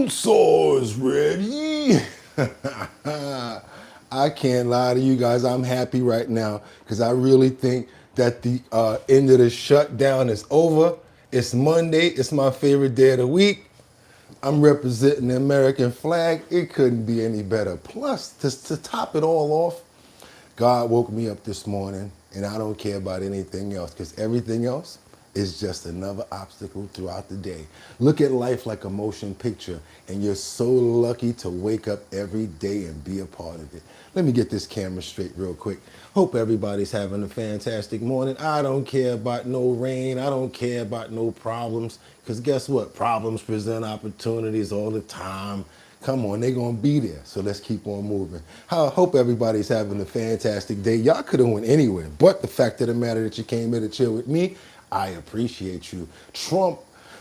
Sauce ready. I can't lie to you guys. I'm happy right now because I really think that the end of the shutdown is over. It's Monday. It's my favorite day of the week. I'm representing the American flag. It couldn't be any better. Plus, to top it all off, God woke me up this morning, and I don't care about anything else because everything else is just another obstacle throughout the day. Look at life like a motion picture, and you're so lucky to wake up every day and be a part of it. Let me get this camera straight real quick. Hope everybody's having a fantastic morning. I don't care about no rain. I don't care about no problems, because guess what? Problems present opportunities all the time. Come on, they're going to be there. So let's keep on moving. I hope everybody's having a fantastic day. Y'all could have went anywhere, but the fact of the matter that you came here to chill with me, I appreciate you. Trump,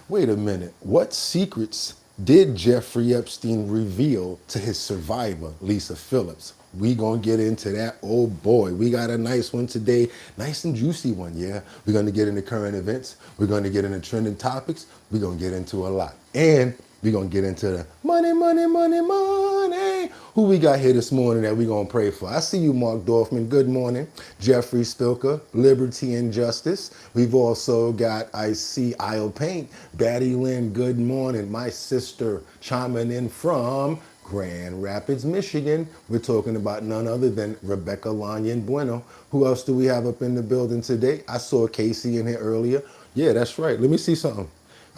wait a minute. What secrets did Jeffrey Epstein reveal to his survivor, Lisa Phillips? We gonna get into that. Oh boy, we got a nice one today. Nice and juicy one, yeah. We're gonna get into current events. We're gonna get into trending topics. We're gonna get into a lot. And we're going to get into the money, money, money, money. Who we got here this morning that we're going to pray for? I see you, Mark Dorfman. Good morning. Jeffrey Spilker, Liberty and Justice. We've also got, I see, Isle Paint. Batty Lynn, good morning. My sister chiming in from Grand Rapids, Michigan. We're talking about none other than Rebecca Lanyan Bueno. Who else do we have up in the building today? I saw Casey in here earlier. Yeah, that's right. Let me see something.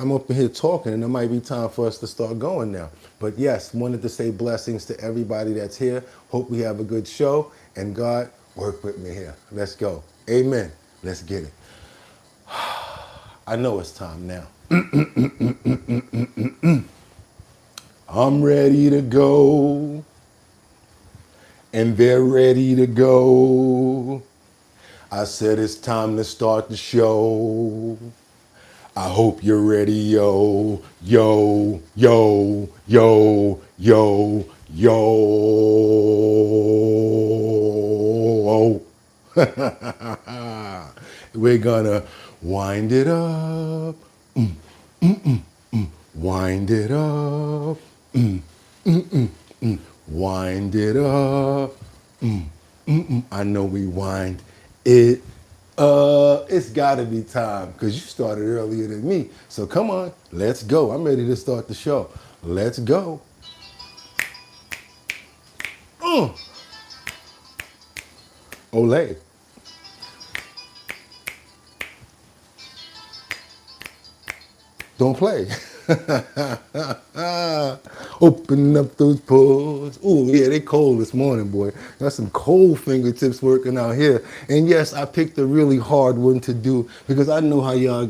I'm up in here talking, and it might be time for us to start going now. But yes, wanted to say blessings to everybody that's here. Hope we have a good show, and God, work with me here. Let's go. Amen. Let's get it. I know it's time now. I'm ready to go, and they're ready to go. I said it's time to start the show. I hope you're ready, yo, yo, yo, yo, yo, yo. We're gonna wind it up, wind it up, wind it up. I know we wind it. It's gotta be time because you started earlier than me. So come on, let's go. I'm ready to start the show. Let's go. Olay. Don't play. Open up those pores. Oh yeah, they cold this morning, boy. Got some cold fingertips working out here. And yes, I picked a really hard one to do because I know how y'all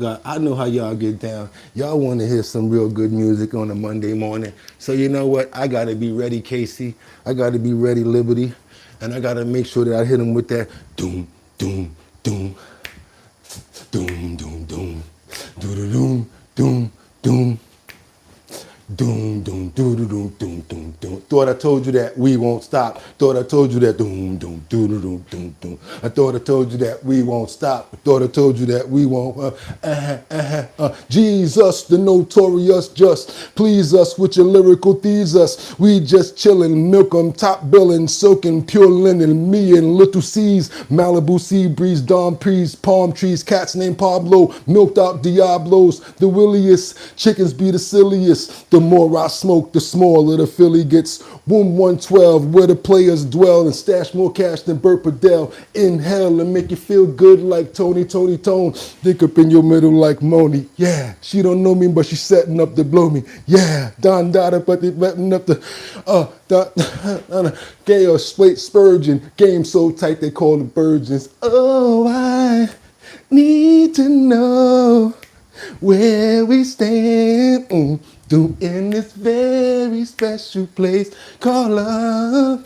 get down. Y'all want to hear some real good music on a Monday morning. So you know what? I gotta be ready, Casey. I gotta be ready, Liberty. And I gotta make sure that I hit them with that doom, doom, doom, doom, doom, doom, doom, doom, doom, doom. Doom, doom, doom, doom, doom, doom, doom, doom. Thought I told you that we won't stop. Thought I told you that doom, doom, doom, doom, doom, doom. I thought I told you that we won't stop. I thought I told you that we won't. Jesus, the notorious just, please us with your lyrical thesis. We just chillin', milk 'em, top billin', soaking pure linen. Me and little C's, Malibu sea breeze, Dom Prees, palm trees, cats named Pablo, milked out Diablos, the williest, chickens be the silliest. The more I smoke, the smaller the Philly gets. Womb 112, where the players dwell and stash more cash than Burt Padell. Inhale and make you feel good like Tony Tone. Dick up in your middle like Moni. Yeah, she don't know me, but she's setting up to blow me. Yeah, Don Dada, but they betting up the gay or straight Spurgeon. Game so tight they call the virgins. Oh, I need to know where we stand. In this very special place called love.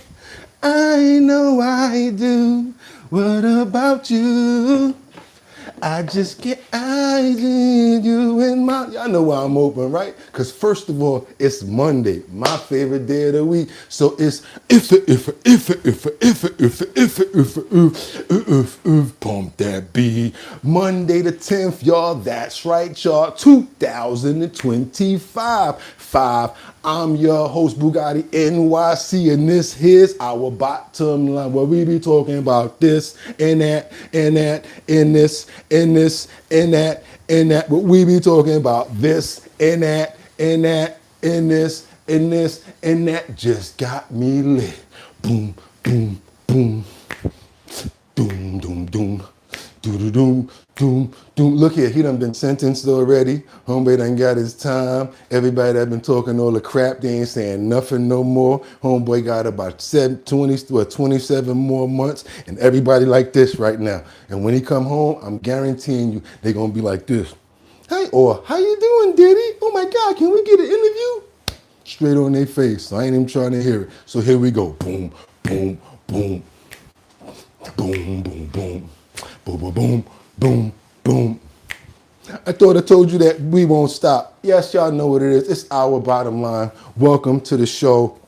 I know I do. What about you? I just can't, I did you in my, y'all know why I'm open, right? Because first of all, it's Monday, my favorite day of the week. So it's if pump that beat. Monday the 10th, y'all, that's right, y'all, 2025. 5 I'm your host, Bugatti NYC, and this here's our bottom line, where we be talking about this and that and that and this and this and that and that. But we be talking about this and that and that and this and this and that. Just got me lit. Boom, boom, boom. Doom, doom, doom. Doom, doom, doom, doom. Look here, he done been sentenced already. Homeboy done got his time. Everybody that been talking all the crap, they ain't saying nothing no more. Homeboy got about 27 more months, and everybody like this right now. And when he come home, I'm guaranteeing you, they gonna be like this. Hey, or how you doing, Diddy? Oh my God, can we get an interview? Straight on their face. So I ain't even trying to hear it. So here we go. Boom, boom, boom. Boom, boom, boom. Boom, boom, boom, boom, boom. I thought I told you that we won't stop. Yes, y'all know what it is. It's our bottom line. Welcome to the show.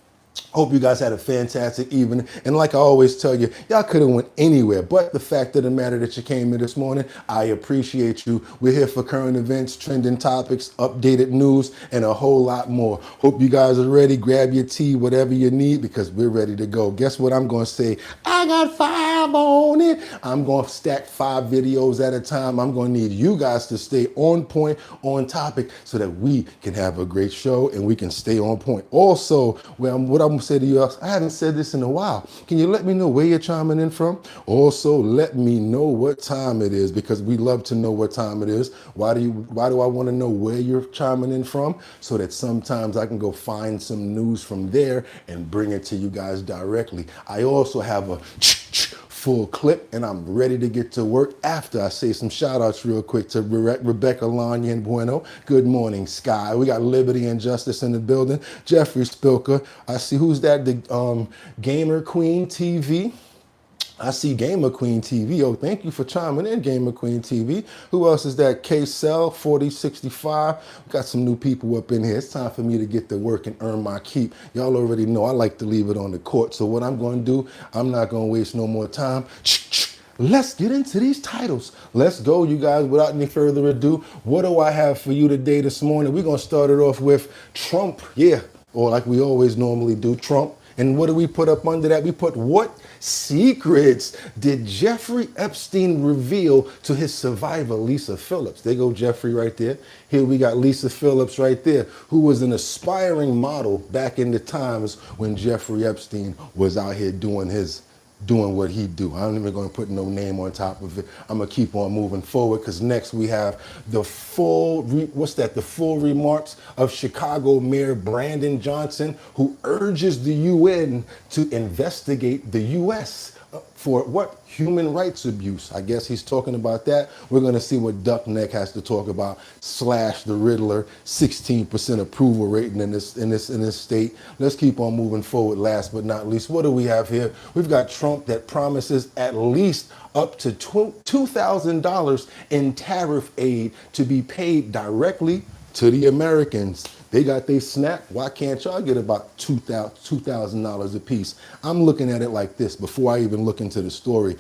Hope you guys had a fantastic evening. And like I always tell you, y'all could have went anywhere. But the fact of the matter that you came in this morning, I appreciate you. We're here for current events, trending topics, updated news, and a whole lot more. Hope you guys are ready. Grab your tea, whatever you need, because we're ready to go. Guess what I'm going to say? I got 5 on it. I'm going to stack 5 videos at a time. I'm going to need you guys to stay on point, on topic, so that we can have a great show and we can stay on point. Also, what I'm say to you, I haven't said this in a while. Can you let me know where you're chiming in from? Also, let me know what time it is, because we love to know what time it is. Why do I want to know where you're chiming in from? So that sometimes I can go find some news from there and bring it to you guys directly. I also have a full clip, and I'm ready to get to work after I say some shout outs real quick to Rebecca Lanya and Bueno. Good morning, Sky. We got Liberty and Justice in the building. Jeffrey Spilker. I see, who's that? The Gamer Queen TV. I see Gamer Queen TV. Oh, thank you for chiming in, Gamer Queen TV. Who else is that? K-Cell 4065. We got some new people up in here. It's time for me to get to work and earn my keep. Y'all already know I like to leave it on the court. So what I'm going to do, I'm not going to waste no more time. Let's get into these titles. Let's go, you guys. Without any further ado, what do I have for you today this morning? We're going to start it off with Trump. Yeah, or like we always normally do, Trump. And what do we put up under that? We put, what secrets did Jeffrey Epstein reveal to his survivor, Lisa Phillips? There go Jeffrey right there. Here we got Lisa Phillips right there, who was an aspiring model back in the times when Jeffrey Epstein was out here doing what he do. I'm not even going to put no name on top of it. I'm going to keep on moving forward, because next we have the full remarks of Chicago Mayor Brandon Johnson, who urges the UN to investigate the U.S. For what? Human rights abuse. I guess he's talking about that. We're going to see what Duckneck has to talk about. Slash the Riddler, 16% approval rating in this state. Let's keep on moving forward. Last but not least, what do we have here? We've got Trump that promises at least up to $2,000 in tariff aid to be paid directly to the Americans. They got their snap. Why can't y'all get about $2,000 a piece? I'm looking at it like this before I even look into the story.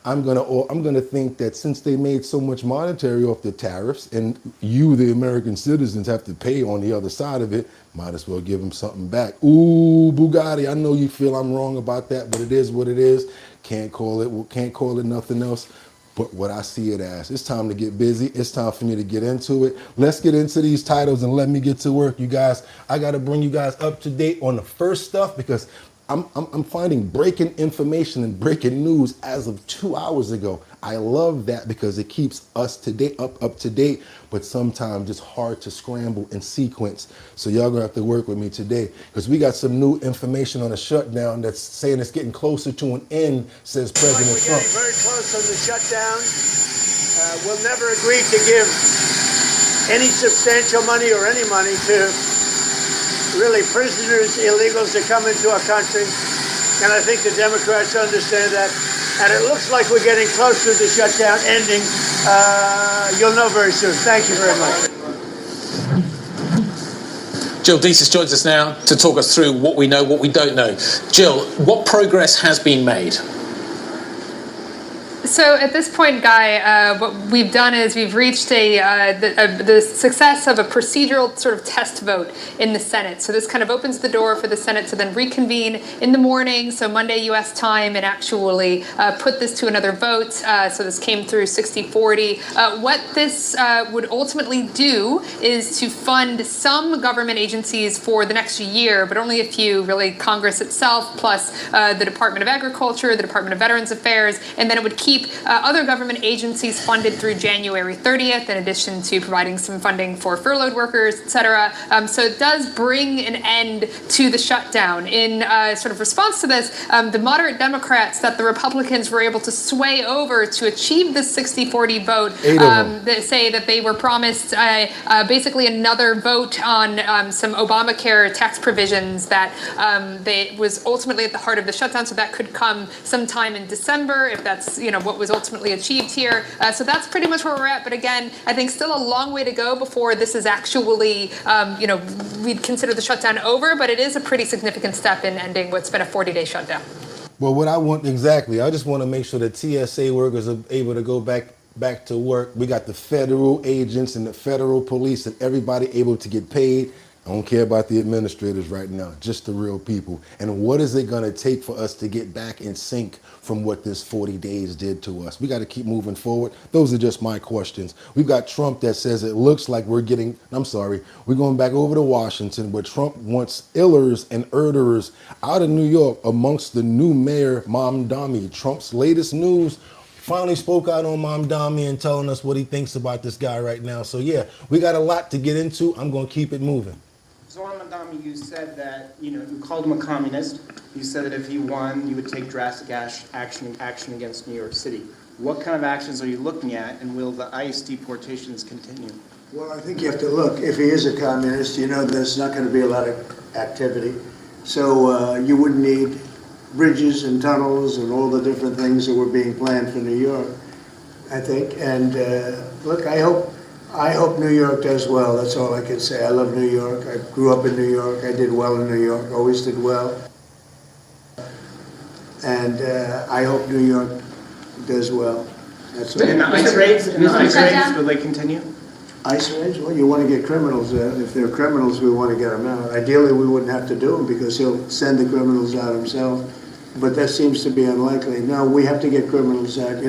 I'm gonna think that since they made so much monetary off the tariffs, and you, the American citizens, have to pay on the other side of it, might as well give them something back. Ooh, Bugatti, I know you feel I'm wrong about that, but it is what it is. Can't call it nothing else. But what I see it as, it's time to get busy. It's time for me to get into it. Let's get into these titles and let me get to work, you guys. I got to bring you guys up to date on the first stuff, because I'm finding breaking information and breaking news as of 2 hours ago. I love that, because it keeps us up to date, but sometimes it's hard to scramble and sequence. So y'all gonna have to work with me today, because we got some new information on a shutdown that's saying it's getting closer to an end, says President Trump. We're getting very close on the shutdown. We'll never agree to give any substantial money or any money to really prisoners, illegals that come into our country. And I think the Democrats understand that. And it looks like we're getting close to the shutdown ending. You'll know very soon. Thank you very much. Jill Deesis joins us now to talk us through what we know, what we don't know. Jill, what progress has been made? So at this point, Guy, what we've done is we've reached the success of a procedural sort of test vote in the Senate. So this kind of opens the door for the Senate to then reconvene in the morning, so Monday U.S. time, and actually put this to another vote. So this came through 60-40. What this would ultimately do is to fund some government agencies for the next year, but only a few, really Congress itself, plus the Department of Agriculture, the Department of Veterans Affairs, and then it would keep other government agencies funded through January 30th, in addition to providing some funding for furloughed workers, et cetera. So it does bring an end to the shutdown. In sort of response to this, the moderate Democrats that the Republicans were able to sway over to achieve this 60-40 vote, they say that they were promised basically another vote on some Obamacare tax provisions that was ultimately at the heart of the shutdown. So that could come sometime in December, if that's what was ultimately achieved here. So that's pretty much where we're at. But again, I think still a long way to go before this is actually, we'd consider the shutdown over. But it is a pretty significant step in ending what's been a 40-day shutdown. Well, what I want exactly, I just want to make sure that TSA workers are able to go back to work. We got the federal agents and the federal police and everybody able to get paid. I don't care about the administrators right now, just the real people. And what is it going to take for us to get back in sync from what this 40 days did to us? We got to keep moving forward. Those are just my questions. We've got Trump that says it looks like we're going back over to Washington, where Trump wants illers and murderers out of New York amongst the new mayor, Mamdani. Trump's latest news finally spoke out on Mamdani and telling us what he thinks about this guy right now. So yeah, we got a lot to get into. I'm going to keep it moving. So on Mamdani, you said that, you called him a communist. You said that if he won, you would take drastic action against New York City. What kind of actions are you looking at, and will the ICE deportations continue? Well, I think you have to look. If he is a communist, there's not going to be a lot of activity. So you wouldn't need bridges and tunnels and all the different things that were being planned for New York, I think. And look, I hope New York does well. That's all I can say. I love New York. I grew up in New York. I did well in New York. Always did well. And I hope New York does well. That's all. And the ICE raids, will they continue? ICE raids? Well, you want to get criminals out. If they're criminals, we want to get them out. Ideally, we wouldn't have to do them because he'll send the criminals out himself. But that seems to be unlikely. No, we have to get criminals out.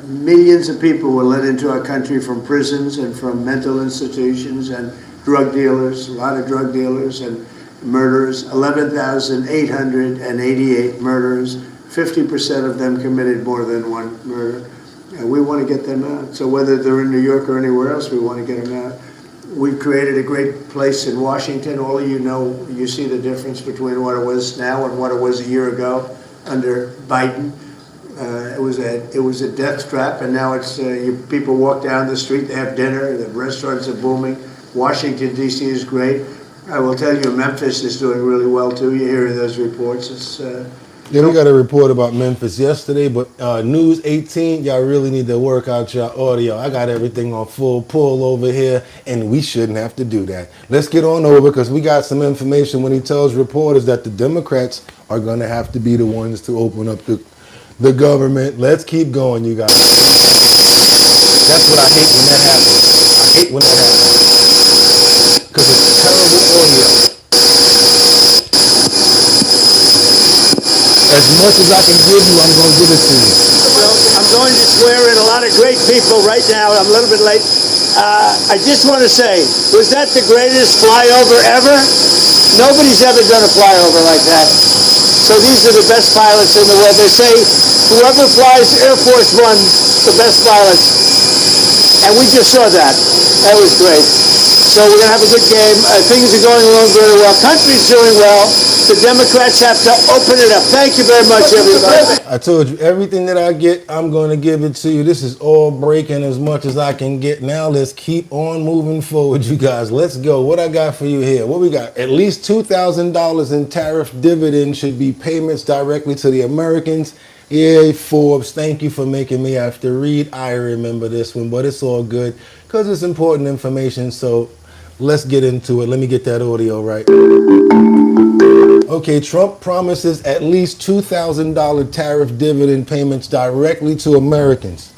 Millions of people were let into our country from prisons and from mental institutions and drug dealers, a lot of drug dealers and murderers, 11,888 murderers. 50% of them committed more than one murder. And we want to get them out. So whether they're in New York or anywhere else, we want to get them out. We've created a great place in Washington. All of you see the difference between what it was now and what it was a year ago under Biden. It was a death trap, and now it's people walk down the street, they have dinner, the restaurants are booming. Washington, D.C. is great. I will tell you, Memphis is doing really well too. You hear those reports. Yeah, we got a report about Memphis yesterday, but News 18, y'all really need to work out your audio. I got everything on full pull over here, and we shouldn't have to do that. Let's get on over, because we got some information when he tells reporters that the Democrats are going to have to be the ones to open up the government. Let's keep going, you guys. That's what I hate when that happens. I hate when that happens, because it's terrible audio. As much as I can give you, I'm going to give it to you. Well, I'm going to swear in a lot of great people right now. I'm a little bit late. I just want to say, was that the greatest flyover ever? Nobody's ever done a flyover like that. So these are the best pilots in the world. They say whoever flies Air Force One's the best pilots. And we just saw that. That was great. So we're going to have a good game. Things are going along very well. Country's doing well. The Democrats have to open it up. Thank you very much, everybody. I told you, everything that I get, I'm going to give it to you. This is all breaking as much as I can get. Now let's keep on moving forward, you guys. Let's go. What I got for you here? What we got? At least $2,000 in tariff dividends should be payments directly to the Americans. Yeah, Forbes, thank you for making me have to read. I remember this one, but it's all good because it's important information. So let's get into it. Let me get that audio right. Okay, Trump promises at least $2,000 tariff dividend payments directly to Americans.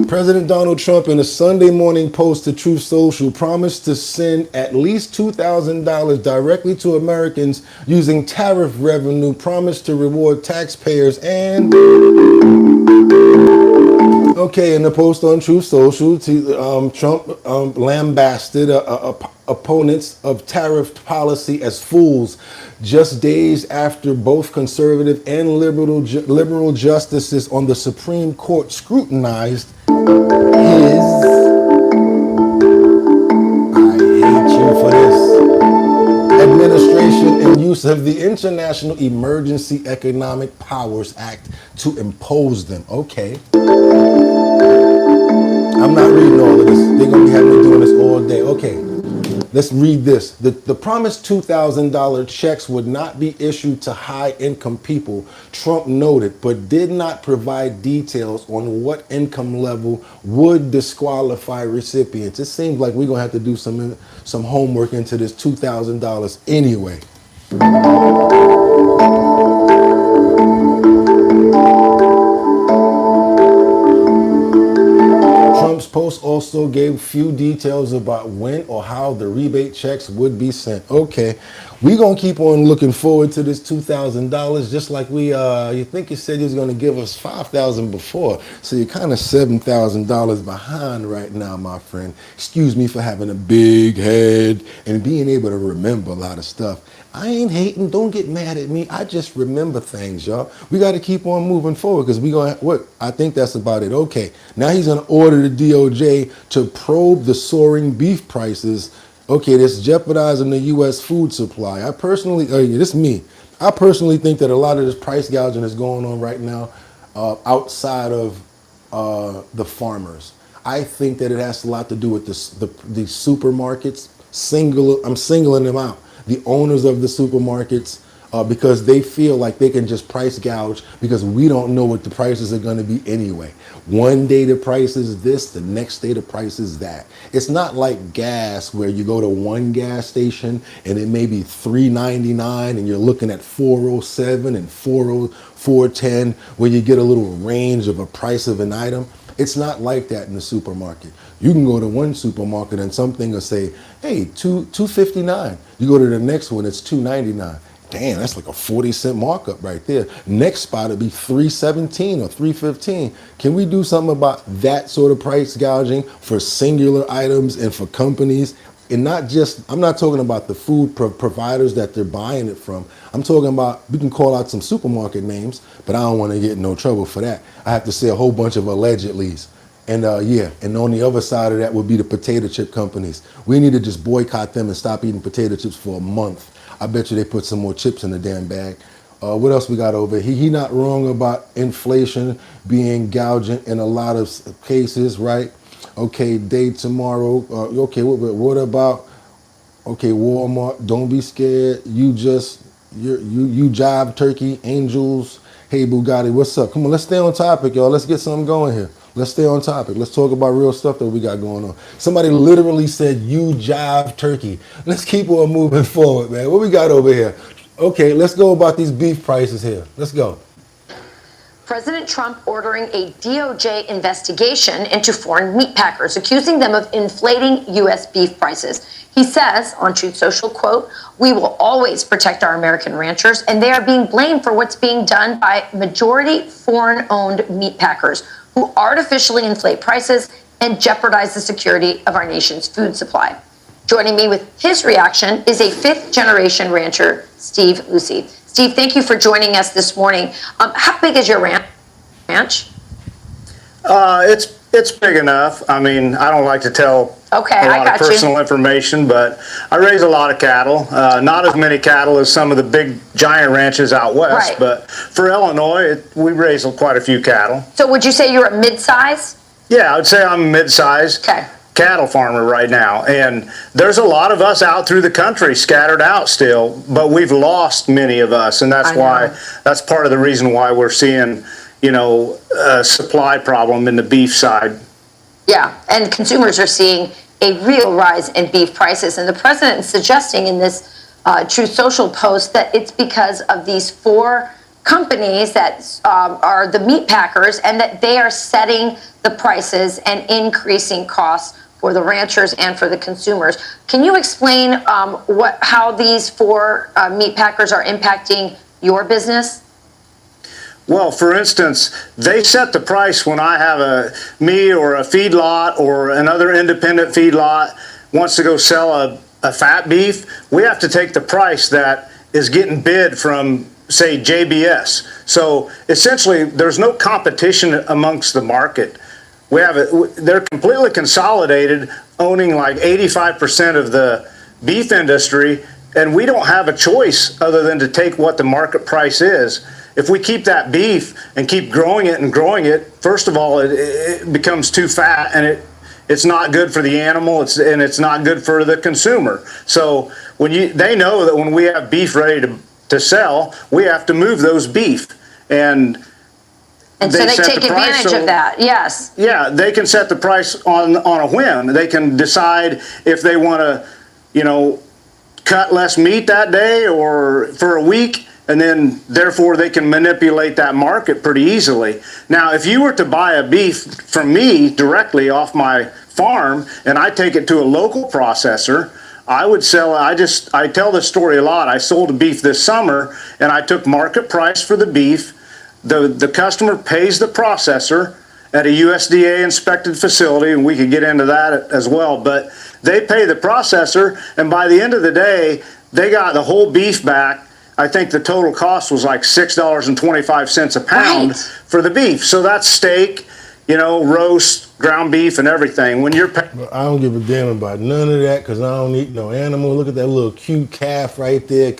President Donald Trump, in a Sunday morning post to Truth Social, promised to send at least $2,000 directly to Americans using tariff revenue promised to reward taxpayers and... Okay, in the post on Truth Social, Trump lambasted opponents of tariff policy as fools just days after both conservative and liberal justices on the Supreme Court scrutinized his... I hate you for this. Administration and use of the International Emergency Economic Powers Act to impose them. Okay. I'm not reading all of this. They're going to be having me doing this all day. Okay, let's read this. The promised $2,000 checks would not be issued to high-income people, Trump noted, but did not provide details on what income level would disqualify recipients. It seems like we're going to have to do some homework into this $2,000 anyway. Trump's post also gave few details about when or how the rebate checks would be sent. Okay, we're going to keep on looking forward to this $2,000, just like you think you said you was going to give us $5,000 before. So you're kind of $7,000 behind right now, my friend. Excuse me for having a big head and being able to remember a lot of stuff. I ain't hating. Don't get mad at me. I just remember things, y'all. We got to keep on moving forward because we going to, what? I think that's about it. Okay. Now he's going to order the DOJ to probe the soaring beef prices. Okay, this jeopardizing the U.S. food supply. I personally think that a lot of this price gouging is going on right now outside of the farmers. I think that it has a lot to do with the supermarkets. I'm singling them out. The owners of the supermarkets, because they feel like they can just price gouge because we don't know what the prices are going to be anyway. One day the price is this, the next day the price is that. It's not like gas where you go to one gas station and it may be $3.99 and you're looking at $4.07 and $4.10 where you get a little range of a price of an item. It's not like that in the supermarket. You can go to one supermarket and something will say, hey, $2.59. You go to the next one, it's $2.99. Damn, that's like a 40-cent markup right there. Next spot would be $3.17 or $3.15. Can we do something about that sort of price gouging for singular items and for companies? And not just, I'm not talking about the food providers that they're buying it from. I'm talking about, we can call out some supermarket names, but I don't want to get in no trouble for that. I have to say a whole bunch of allegedlys. And and on the other side of that would be the potato chip companies. We need to just boycott them and stop eating potato chips for a month. I bet you they put some more chips in the damn bag. What else we got over here? He not wrong about inflation being gouging in a lot of cases, right? Okay, day tomorrow. Okay, what about? Okay, Walmart. Don't be scared. You jive turkey angels. Hey Bugatti, what's up? Come on, let's stay on topic, y'all. Let's get something going here. Let's stay on topic. Let's talk about real stuff that we got going on. Somebody literally said, you jive turkey. Let's keep on moving forward, man. What we got over here? Okay, let's go about these beef prices here. Let's go. President Trump ordering a DOJ investigation into foreign meat packers, accusing them of inflating U.S. beef prices. He says on Truth Social, quote, we will always protect our American ranchers, and they are being blamed for what's being done by majority foreign-owned meat packers who artificially inflate prices and jeopardize the security of our nation's food supply. Joining me with his reaction is a fifth-generation rancher, Steve Lucy. Steve, thank you for joining us this morning. How big is your ranch? It's big enough. I mean, I don't like to tell a lot of personal information, but I raise a lot of cattle. Not as many cattle as some of the big giant ranches out west, right. But for Illinois, we raise quite a few cattle. So would you say you're a mid-size? Yeah, I would say I'm a mid-size cattle farmer right now. And there's a lot of us out through the country scattered out still, but we've lost many of us. And that's that's part of the reason why we're seeing, a supply problem in the beef side. Yeah, and consumers are seeing a real rise in beef prices. And the president is suggesting in this Truth Social post that it's because of these 4 companies that are the meat packers, and that they are setting the prices and increasing costs for the ranchers and for the consumers. Can you explain how these 4 meat packers are impacting your business? Well, for instance, they set the price when I have me or a feedlot or another independent feedlot wants to go sell a fat beef. We have to take the price that is getting bid from, say, JBS. So essentially, there's no competition amongst the market. They're completely consolidated, owning like 85% of the beef industry, and we don't have a choice other than to take what the market price is. If we keep that beef and keep growing it, first of all, it becomes too fat, and it's not good for the animal, and it's not good for the consumer. So they know that when we have beef ready to sell, we have to move those beef, and so they take advantage of that. Yes. Yeah, they can set the price on a whim. They can decide if they want to, cut less meat that day or for a week, and then therefore they can manipulate that market pretty easily. Now, if you were to buy a beef from me directly off my farm and I take it to a local processor, I would sell, I tell this story a lot. I sold a beef this summer and I took market price for the beef. The customer pays the processor at a USDA inspected facility, and we could get into that as well, but they pay the processor, and by the end of the day, they got the whole beef back. I think the total cost was like $6.25 a pound for the beef. So that's steak, roast, ground beef, and everything. When you're I don't give a damn about none of that because I don't eat no animal. Look at that little cute calf right there.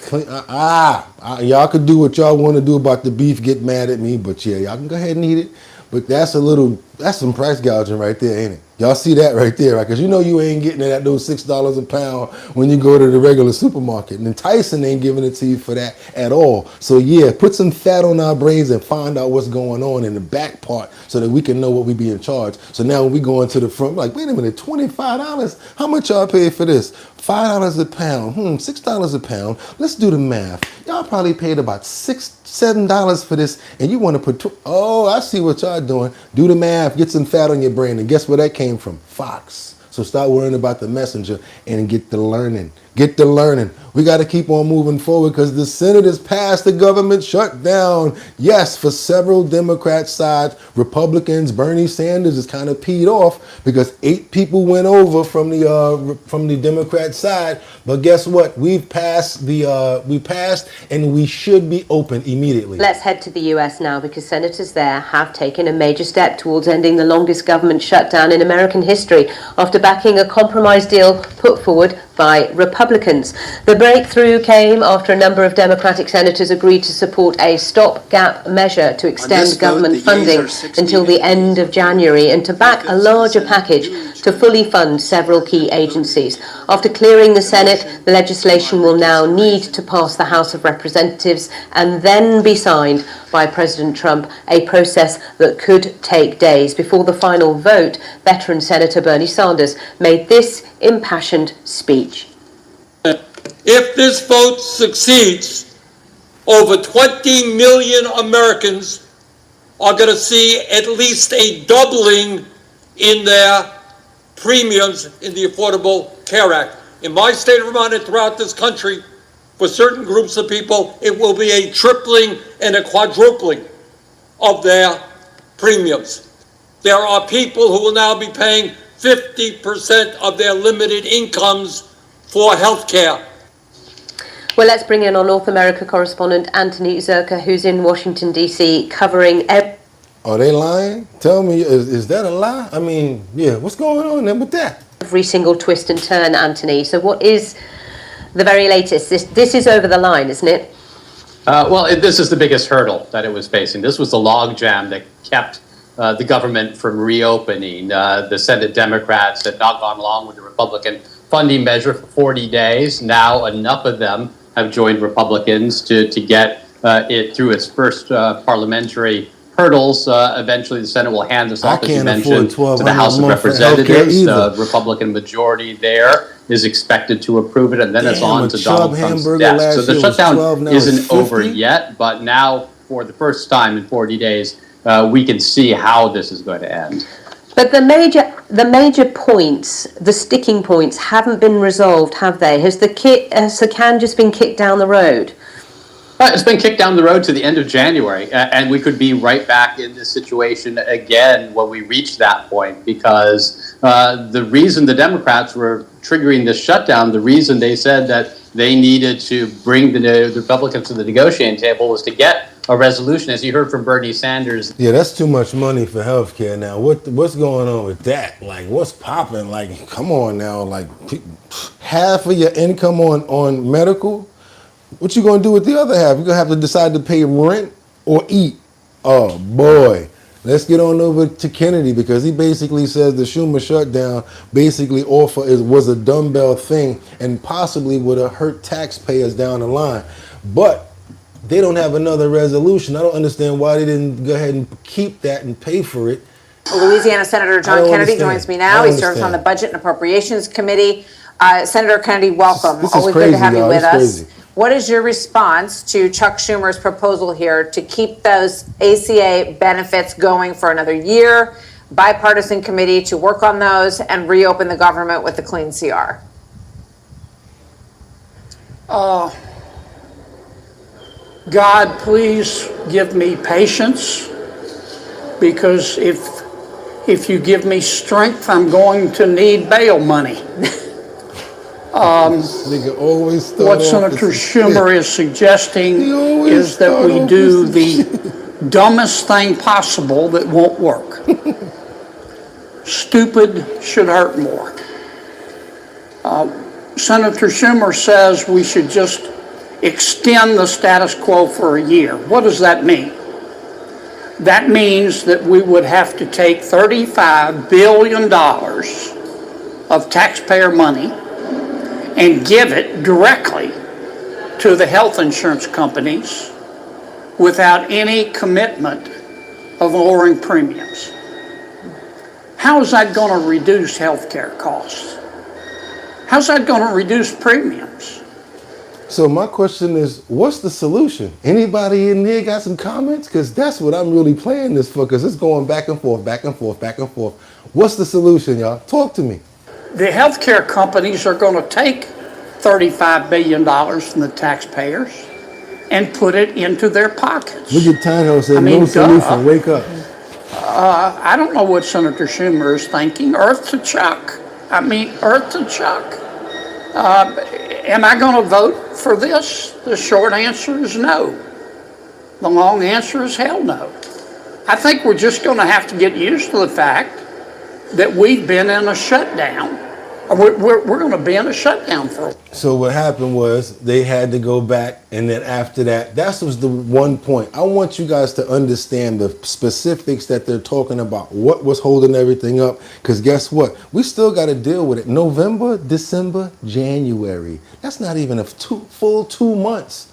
Y'all can do what y'all want to do about the beef. Get mad at me, but yeah, y'all can go ahead and eat it. But that's some price gouging right there, ain't it? Y'all see that right there, right? Because you ain't getting it at those $6 a pound when you go to the regular supermarket. And Tyson ain't giving it to you for that at all. So yeah, put some fat on our brains and find out what's going on in the back part so that we can know what we be in charge. So now when we go into the front, like, wait a minute, $25? How much y'all paid for this? $5 a pound, $6 a pound. Let's do the math. Y'all probably paid about $7 for this, and you want to put, I see what y'all doing. Do the math, get some fat on your brain, and guess where that came from? Fox. So stop worrying about the messenger and get the learning. Get the learning. We got to keep on moving forward because the Senate has passed the government shutdown. Yes, for several Democrat sides, Republicans, Bernie Sanders is kind of peed off because 8 people went over from the Democrat side. But guess what? We passed and we should be open immediately. Let's head to the US now because senators there have taken a major step towards ending the longest government shutdown in American history after backing a compromise deal put forward by Republicans. The breakthrough came after a number of Democratic senators agreed to support a stopgap measure to extend government funding until the end of January and to back a larger package to fully fund several key agencies. After clearing the Senate, the legislation will now need to pass the House of Representatives and then be signed by President Trump, a process that could take days. Before the final vote, veteran Senator Bernie Sanders made this impassioned speech. If this vote succeeds, over 20 million Americans are going to see at least a doubling in their premiums in the Affordable Care Act. In my state of Vermont and throughout this country, for certain groups of people, it will be a tripling and a quadrupling of their premiums. There are people who will now be paying 50% of their limited incomes for health care. Well, let's bring in our North America correspondent, Anthony Zerka, who's in Washington, D.C., covering Are they lying? Tell me, is that a lie? I mean, yeah, what's going on then with that? every single twist and turn, Anthony. So what is the very latest? This is over the line, isn't it? This is the biggest hurdle that it was facing. This was the logjam that kept the government from reopening. The Senate Democrats had not gone along with the Republican funding measure for 40 days. Now enough of them have joined Republicans to get it through its first parliamentary hurdles. Eventually, the Senate will hand this off, as you mentioned, to the House of Representatives. The Republican majority there is expected to approve it, and then it's on to Donald Trump's desk. So the shutdown isn't over yet, but now, for the first time in 40 days, we can see how this is going to end. But the major points, the sticking points, haven't been resolved, have they? Has the can just been kicked down the road? It's been kicked down the road to the end of January, and we could be right back in this situation again when we reach that point, because the reason the Democrats were triggering this shutdown, the reason they said that they needed to bring the Republicans to the negotiating table was to get a resolution, as you heard from Bernie Sanders. Yeah, that's too much money for healthcare now. What's going on with that? Like, what's popping? Like, come on now. Like, half of your income on medical? What you gonna do with the other half? You're gonna have to decide to pay rent or eat. Oh boy. Let's get on over to Kennedy, because he basically says the Schumer shutdown basically was a dumbbell thing and possibly would have hurt taxpayers down the line. But they don't have another resolution. I don't understand why they didn't go ahead and keep that and pay for it. Louisiana Senator John Kennedy joins me now. He serves on the Budget and Appropriations Committee. Senator Kennedy, welcome. Always good to have you with us. What is your response to Chuck Schumer's proposal here to keep those ACA benefits going for another year, bipartisan committee to work on those, and reopen the government with the clean CR? God, please give me patience, because if you give me strength, I'm going to need bail money. What Senator Schumer is suggesting is that we do the dumbest thing possible that won't work. Stupid should hurt more. Senator Schumer says we should just extend the status quo for a year. What does that mean? That means that we would have to take $35 billion of taxpayer money and give it directly to the health insurance companies without any commitment of lowering premiums. How is that going to reduce health care costs? How's that going to reduce premiums? So my question is, what's the solution? Anybody in here got some comments? Because that's what I'm really playing this for, because it's going back and forth, back and forth, back and forth. What's the solution, y'all? Talk to me. The healthcare companies are going to take $35 billion from the taxpayers and put it into their pockets. Look at Tannehill said, no solution, wake up. I don't know what Senator Schumer is thinking. Earth to Chuck. Earth to Chuck. Am I going to vote for this? The short answer is no. The long answer is hell no. I think we're just going to have to get used to the fact that we've been in a shutdown. We're going to be in a shutdown for a while. So what happened was they had to go back, and then after that was the one point. I want you guys to understand the specifics that they're talking about, what was holding everything up, because guess what? We still got to deal with it. November, December, January. That's not even a full 2 months.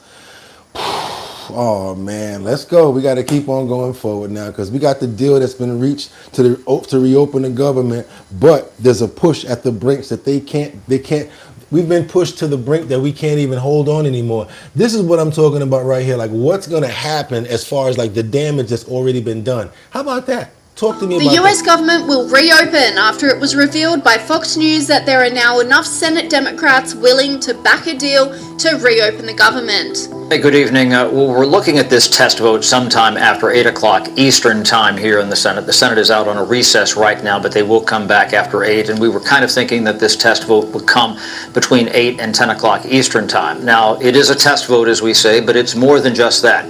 Oh man, let's go. We got to keep on going forward now, because we got the deal that's been reached to reopen the government, but there's a push at the brinks that they can't. We've been pushed to the brink that we can't even hold on anymore. This is what I'm talking about right here. Like, what's going to happen as far as like the damage that's already been done? How about that? Talk to me about that. The US government will reopen after it was revealed by Fox News that there are now enough Senate Democrats willing to back a deal to reopen the government. Hey, good evening. We're looking at this test vote sometime after 8 o'clock Eastern time here in the Senate. The Senate is out on a recess right now, but they will come back after 8. And we were kind of thinking that this test vote would come between 8 and 10 o'clock Eastern time. Now, it is a test vote, as we say, but it's more than just that.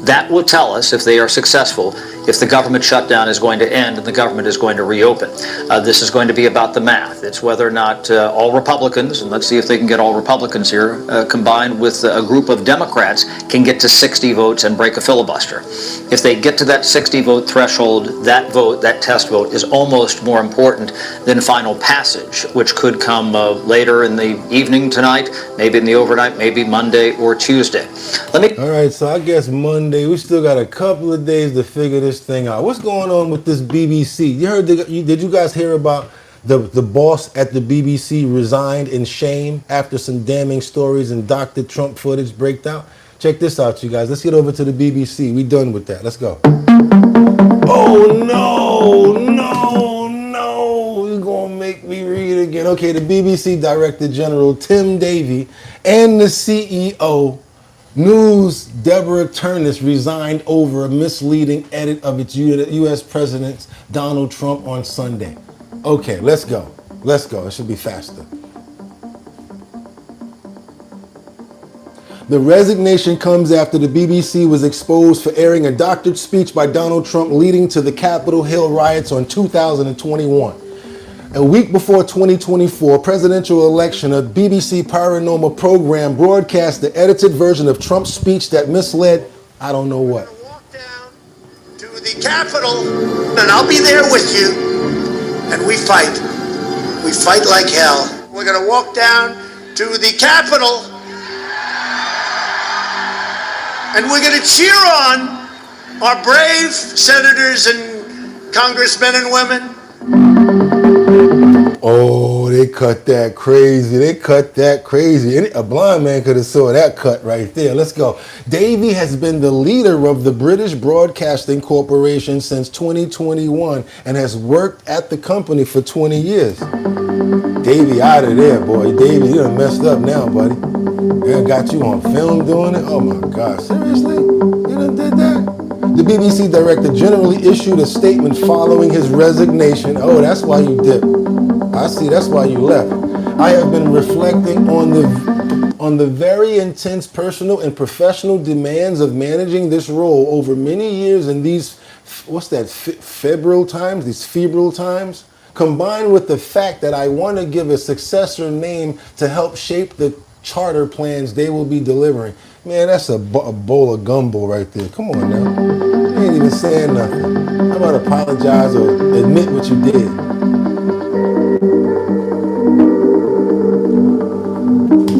That will tell us, if they are successful, if the government shutdown is going to end and the government is going to reopen. This is going to be about the math. It's whether or not all Republicans, and let's see if they can get all Republicans here, combined with a group of Democrats, can get to 60 votes and break a filibuster. If they get to that 60 vote threshold, that vote, that test vote, is almost more important than final passage, which could come later in the evening tonight, maybe in the overnight, maybe Monday or Tuesday. All right, so I guess Monday, we still got a couple of days to figure this thing out. What's going on with this BBC? You heard? Did you guys hear about the boss at the BBC resigned in shame after some damning stories and Dr. Trump footage breaked out? Check this out, you guys. Let's get over to the BBC. We done with that. Let's go. Oh, no. You're going to make me read again. Okay, the BBC Director General Tim Davie and the CEO News Deborah Turnus resigned over a misleading edit of its U.S. President Donald Trump on Sunday. Okay, let's go. It should be faster. The resignation comes after the BBC was exposed for airing a doctored speech by Donald Trump leading to the Capitol Hill riots on 2021. A week before 2024 presidential election, a BBC paranormal program broadcast the edited version of Trump's speech that misled, I don't know what. Walk down to the Capitol, and I'll be there with you, and we fight. We fight like hell. We're going to walk down to the Capitol, and we're going to cheer on our brave senators and congressmen and women. Oh, they cut that crazy. A blind man could have saw that cut right there. Let's go. Davie has been the leader of the British Broadcasting Corporation since 2021 and has worked at the company for 20 years. Davie out of there, boy. Davie, you done messed up now, buddy. They got you on film doing it? Oh my God, seriously? You done did that? The BBC director generally issued a statement following his resignation. Oh, that's why you dipped. I see, that's why you left. I have been reflecting on the very intense personal and professional demands of managing this role over many years in these, febrile times, combined with the fact that I want to give a successor name to help shape the charter plans they will be delivering. Man, that's a bowl of gumbo right there. Come on now. You ain't even saying nothing. How about apologize or admit what you did?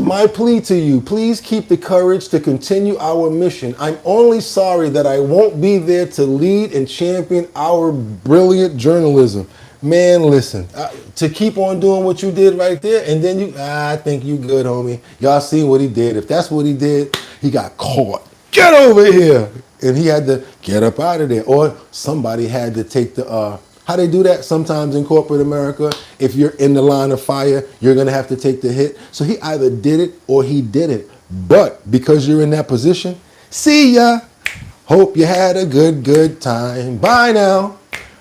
My plea to you, please keep the courage to continue our mission. I'm only sorry that I won't be there to lead and champion our brilliant journalism. Man, listen, to keep on doing what you did right there, and then I think you good, homie. Y'all see what he did. If that's what he did, he got caught. Get over here. And he had to get up out of there. Or somebody had to take the, how they do that sometimes in corporate America? If you're in the line of fire, you're going to have to take the hit. So he either did it or he didn't. But because you're in that position, see ya. Hope you had a good time. Bye now.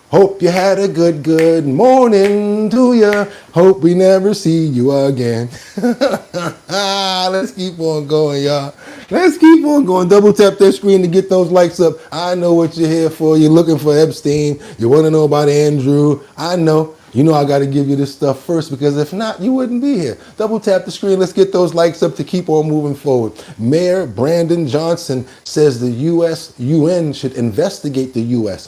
Hope you had a good morning to ya. Hope we never see you again. Let's keep on going, y'all. Let's keep on going. Double tap that screen to get those likes up. I know what you're here for. You're looking for Epstein. You want to know about Andrew. I know. You know I got to give you this stuff first, because if not, you wouldn't be here. Double tap the screen. Let's get those likes up to keep on moving forward. Mayor Brandon Johnson says the UN should investigate the U.S.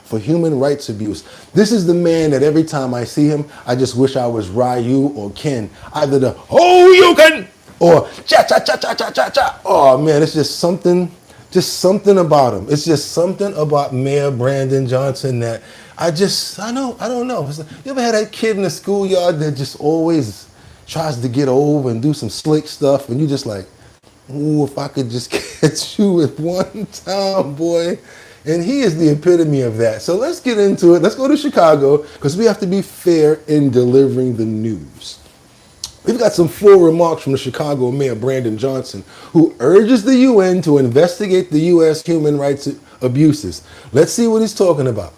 for human rights abuse. This is the man that every time I see him, I just wish I was Ryu or Ken. Either the, oh, you can, or cha-cha-cha-cha-cha-cha-cha. Oh, man, it's just something about him. It's just something about Mayor Brandon Johnson that I don't know. You ever had that kid in the schoolyard that just always tries to get over and do some slick stuff, and you just like, ooh, if I could just catch you at one time, boy. And he is the epitome of that. So let's get into it. Let's go to Chicago, because we have to be fair in delivering the news. We've got some full remarks from the Chicago Mayor Brandon Johnson, who urges the UN to investigate the U.S. human rights abuses. Let's see what he's talking about.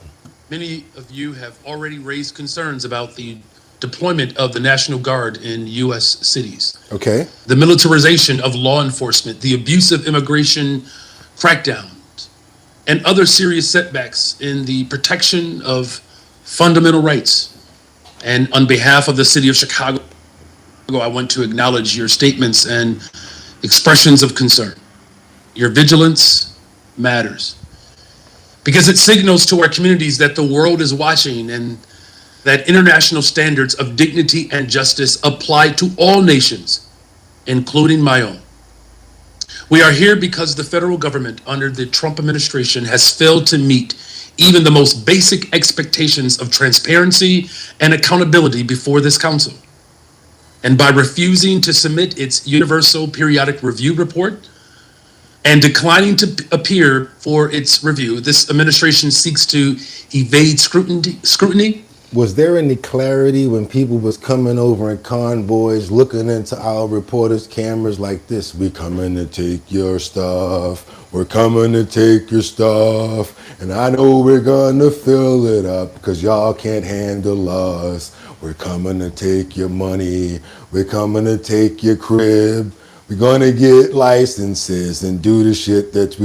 Many of you have already raised concerns about the deployment of the National Guard in U.S. cities. Okay. The militarization of law enforcement, the abusive immigration crackdowns, and other serious setbacks in the protection of fundamental rights. And on behalf of the city of Chicago, I want to acknowledge your statements and expressions of concern. Your vigilance matters because it signals to our communities that the world is watching and that international standards of dignity and justice apply to all nations, including my own. We are here because the federal government under the Trump administration has failed to meet even the most basic expectations of transparency and accountability before this council. And by refusing to submit its Universal Periodic Review Report and declining to appear for its review, this administration seeks to evade scrutiny. Was there any clarity when people was coming over in convoys looking into our reporters' cameras like this? We coming to take your stuff. We're coming to take your stuff. And I know we're gonna fill it up because y'all can't handle us. We're coming to take your money. We're coming to take your crib. We're gonna get licenses and do the shit that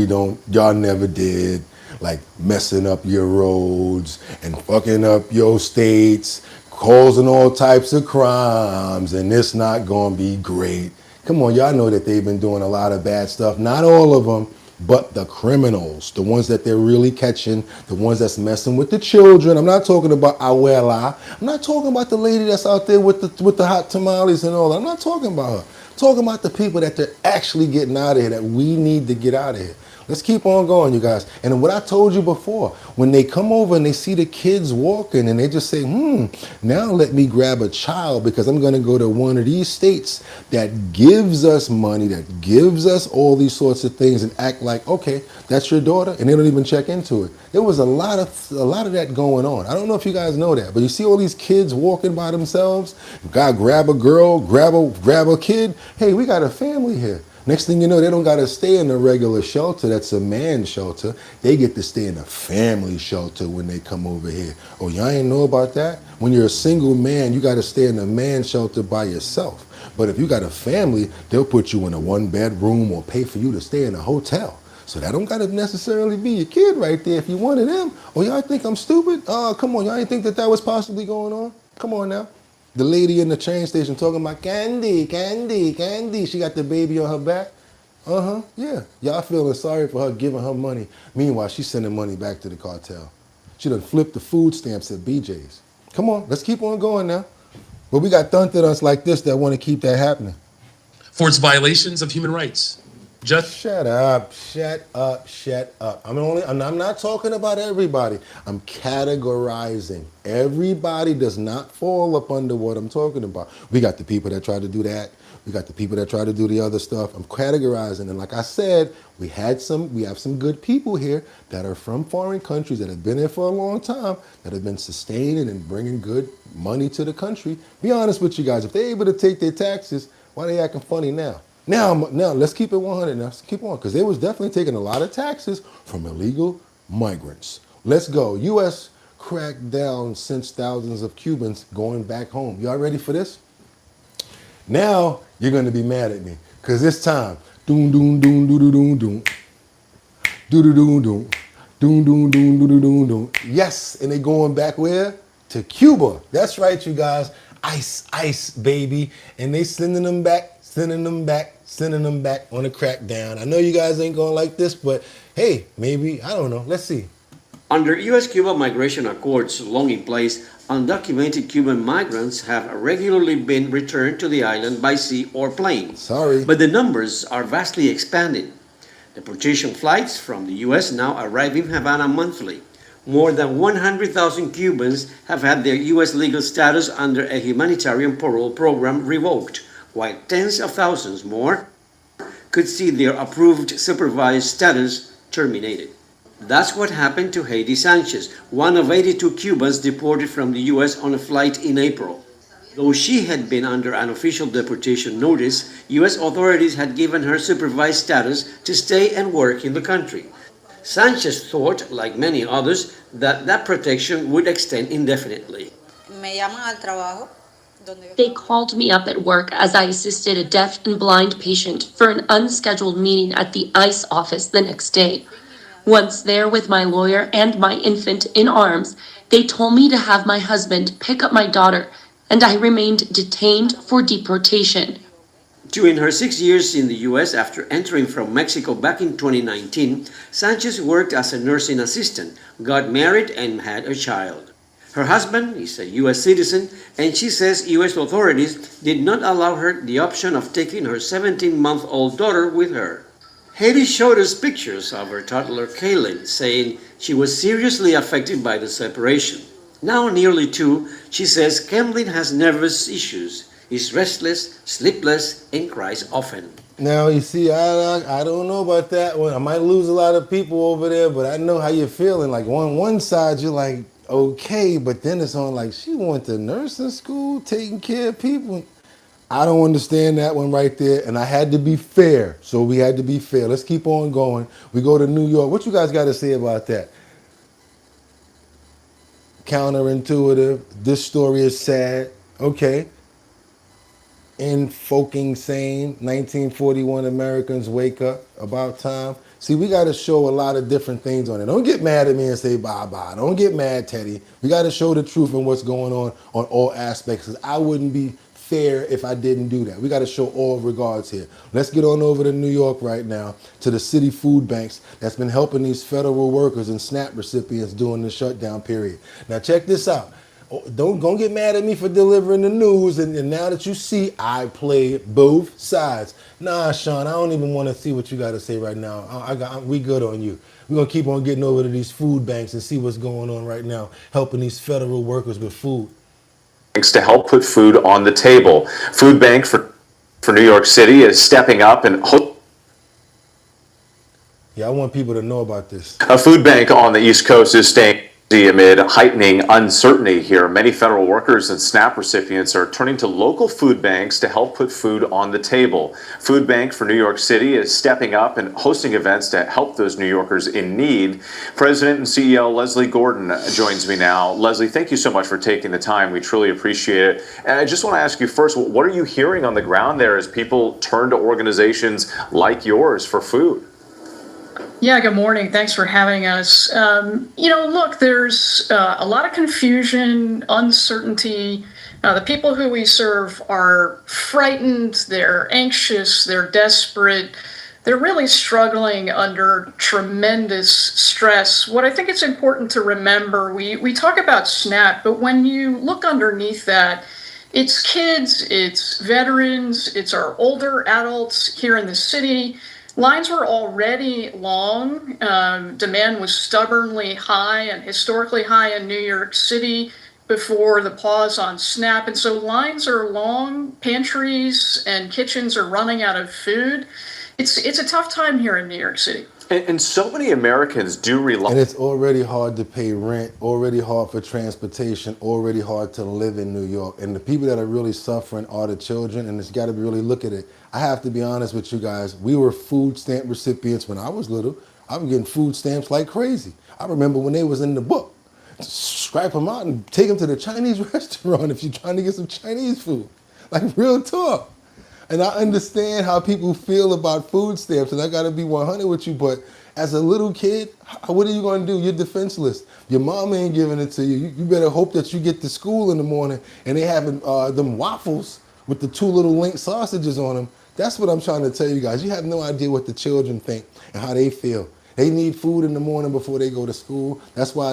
y'all never did. Like messing up your roads and fucking up your states, causing all types of crimes, and it's not gonna be great. Come on, y'all know that they've been doing a lot of bad stuff. Not all of them, but the criminals, the ones that they're really catching, the ones that's messing with the children. I'm not talking about Abuela. I'm not talking about the lady that's out there with the hot tamales and all that. I'm not talking about her. I'm talking about the people that they're actually getting out of here, that we need to get out of here. Let's keep on going, you guys. And what I told you before, when they come over and they see the kids walking and they just say, now let me grab a child because I'm going to go to one of these states that gives us money, that gives us all these sorts of things and act like, okay, that's your daughter, and they don't even check into it. There was a lot of that going on. I don't know if you guys know that, but you see all these kids walking by themselves. God grab a girl, grab a kid. Hey, we got a family here. Next thing you know, they don't got to stay in a regular shelter. That's a man's shelter. They get to stay in a family shelter when they come over here. Oh, y'all ain't know about that? When you're a single man, you got to stay in a man's shelter by yourself. But if you got a family, they'll put you in a one-bedroom or pay for you to stay in a hotel. So that don't got to necessarily be your kid right there if you one of them. Oh, y'all think I'm stupid? Come on, y'all ain't think that was possibly going on? Come on now. The lady in the train station talking about candy. She got the baby on her back. Yeah. Y'all feeling sorry for her giving her money. Meanwhile, she's sending money back to the cartel. She done flipped the food stamps at BJ's. Come on, let's keep on going now. But we got us like this that want to keep that happening. For its violations of human rights. Shut up. I'm not talking about everybody. I'm categorizing. Everybody does not fall up under what I'm talking about. We got the people that try to do that. We got the people that try to do the other stuff. I'm categorizing. And like I said, we have some good people here that are from foreign countries that have been here for a long time, that have been sustaining and bringing good money to the country. Be honest with you guys. If they're able to take their taxes, why are they acting funny now? Now, let's keep it 100 now. Let's keep on, because they was definitely taking a lot of taxes from illegal migrants. Let's go. U.S. cracked down since thousands of Cubans going back home. Y'all ready for this? Now, you're going to be mad at me, because it's time. Doom, doom, doom, doom, doom, doom. Doom, doom, doom, doom. Doom, doom, doom, doom, doom, doom. Yes, and they going back where? To Cuba. That's right, you guys. Ice, baby. And they sending them back on a crackdown. I know you guys ain't going like this, but hey, maybe, I don't know. Let's see. Under U.S.-Cuba migration accords long in place, undocumented Cuban migrants have regularly been returned to the island by sea or plane. Sorry. But the numbers are vastly expanding. Deportation flights from the U.S. now arrive in Havana monthly. More than 100,000 Cubans have had their U.S. legal status under a humanitarian parole program revoked, while tens of thousands more could see their approved supervised status terminated. That's what happened to Heidi Sanchez, one of 82 Cubans deported from the U.S. on a flight in April. Though she had been under an official deportation notice, U.S. authorities had given her supervised status to stay and work in the country. Sanchez thought, like many others, that protection would extend indefinitely. They called me up at work as I assisted a deaf and blind patient for an unscheduled meeting at the ICE office the next day. Once there with my lawyer and my infant in arms, they told me to have my husband pick up my daughter, and I remained detained for deportation. During her 6 years in the U.S. after entering from Mexico back in 2019, Sanchez worked as a nursing assistant, got married, and had a child. Her husband is a U.S. citizen, and she says U.S. authorities did not allow her the option of taking her 17-month-old daughter with her. Haiti showed us pictures of her toddler Kaylin, saying she was seriously affected by the separation. Now nearly 2, she says Kemlin has nervous issues, is restless, sleepless, and cries often. Now, you see, I don't know about that one. I might lose a lot of people over there, but I know how you're feeling. Like, on one side, you're like, okay, but then it's on like, she went to nursing school, taking care of people. I don't understand that one right there, and I had to be fair, so we had to be fair. Let's keep on going. We go to New York. What you guys got to say about that? Counterintuitive. This story is sad. Okay. Invoking sane. 1941 Americans wake up. About time. See, we got to show a lot of different things on it. Don't get mad at me and say bye-bye. Don't get mad, Teddy. We got to show the truth and what's going on all aspects. Because I wouldn't be fair if I didn't do that. We got to show all regards here. Let's get on over to New York right now to the city food banks that's been helping these federal workers and SNAP recipients during the shutdown period. Now check this out. Don't get mad at me for delivering the news, and now that you see, I play both sides. Nah, Sean, I don't even want to see what you got to say right now. We good on you. We're going to keep on getting over to these food banks and see what's going on right now, helping these federal workers with food. To help put food on the table. Food Bank for New York City is stepping up and Yeah, I want people to know about this. A food bank on the East Coast is staying amid heightening uncertainty here. Many federal workers and SNAP recipients are turning to local food banks to help put food on the table. Food Bank for New York City is stepping up and hosting events to help those New Yorkers in need. President and CEO Leslie Gordon joins me now. Leslie, thank you so much for taking the time. We truly appreciate it. And I just want to ask you first, what are you hearing on the ground there as people turn to organizations like yours for food? Yeah, good morning. Thanks for having us. Look, there's a lot of confusion, uncertainty. The people who we serve are frightened, they're anxious, they're desperate. They're really struggling under tremendous stress. What I think it's important to remember, we talk about SNAP, but when you look underneath that, it's kids, it's veterans, it's our older adults here in the city. Lines were already long. Demand was stubbornly high and historically high in New York City before the pause on SNAP. And so lines are long, pantries and kitchens are running out of food. It's a tough time here in New York City. And so many Americans do rely. And it's already hard to pay rent, already hard for transportation, already hard to live in New York. And the people that are really suffering are the children, and it's got to be really look at it. I have to be honest with you guys. We were food stamp recipients when I was little. I was getting food stamps like crazy. I remember when they was in the book. Scrape them out and take them to the Chinese restaurant if you're trying to get some Chinese food. Like, real talk. And I understand how people feel about food stamps, and I got to be 100 with you, but as a little kid, what are you going to do? You're defenseless. Your mom ain't giving it to you. You better hope that you get to school in the morning and they having them waffles with the 2 little link sausages on them. That's what I'm trying to tell you guys. You have no idea what the children think and how they feel. They need food in the morning before they go to school. That's why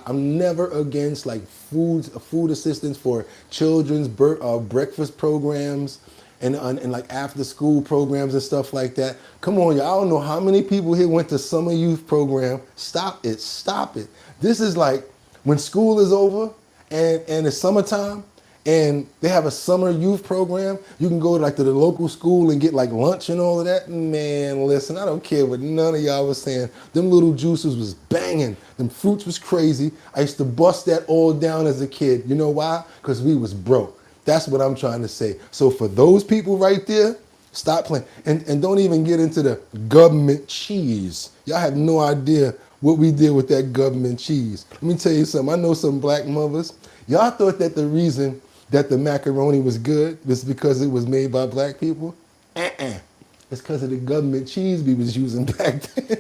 I'm never against like food assistance for children's breakfast programs and like after school programs and stuff like that. Come on, y'all. I don't know how many people here went to summer youth program. Stop it. This is like when school is over and it's summertime and they have a summer youth program. You can go to the local school and get like lunch and all of that. Man, listen, I don't care what none of y'all was saying. Them little juices was banging. Them fruits was crazy. I used to bust that all down as a kid. You know why? Because we was broke. That's what I'm trying to say. So for those people right there, stop playing. And don't even get into the government cheese. Y'all have no idea what we did with that government cheese. Let me tell you something. I know some black mothers. Y'all thought that the reason that the macaroni was good was because it was made by black people? It's because of the government cheese we was using back then.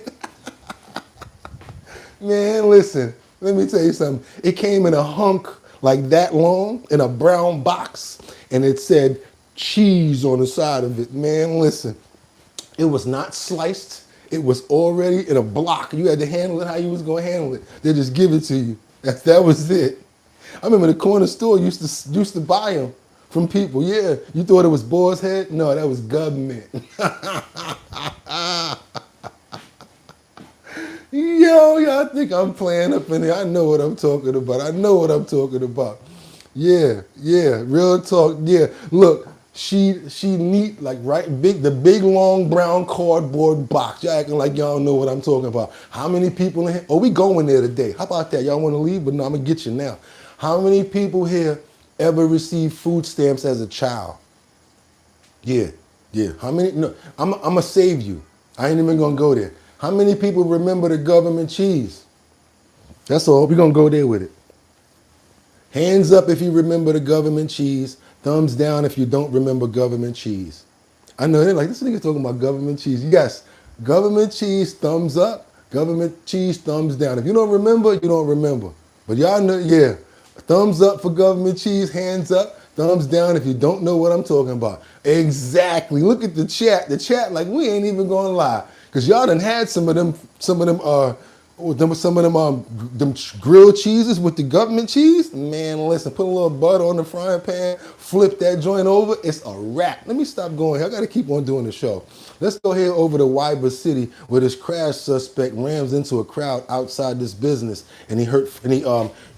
Man, listen, let me tell you something. It came in a hunk like that long in a brown box, and it said cheese on the side of it. Man, listen, it was not sliced. It was already in a block. You had to handle it how you was going to handle it. They just give it to you. That was it. I remember the corner store used to buy them from people. Yeah, you thought it was boar's head? No, that was government. Yo, y'all think I'm playing up in there. I know what I'm talking about. Yeah, real talk. Yeah, look, she neat, like the big long brown cardboard box. Y'all acting like y'all know what I'm talking about. How many people in here? Oh, we going there today. How about that? Y'all want to leave? But no, I'm gonna get you now. How many people here ever received food stamps as a child? Yeah. How many? No, I'm gonna save you. I ain't even gonna go there. How many people remember the government cheese? That's all. We're going to go there with it. Hands up if you remember the government cheese. Thumbs down if you don't remember government cheese. I know they're like, this nigga talking about government cheese. Yes, government cheese, thumbs up. Government cheese, thumbs down. If you don't remember, you don't remember. But y'all know, yeah. Thumbs up for government cheese, hands up. Thumbs down if you don't know what I'm talking about. Exactly. Look at the chat. The chat, like, we ain't even going to lie. Because y'all done had some of them grilled cheeses with the government cheese. Man, listen, put a little butter on the frying pan, flip that joint over, it's a wrap. Let me stop going here. I got to keep on doing the show. Let's go here over to Ybor City, where this crash suspect rams into a crowd outside this business, and he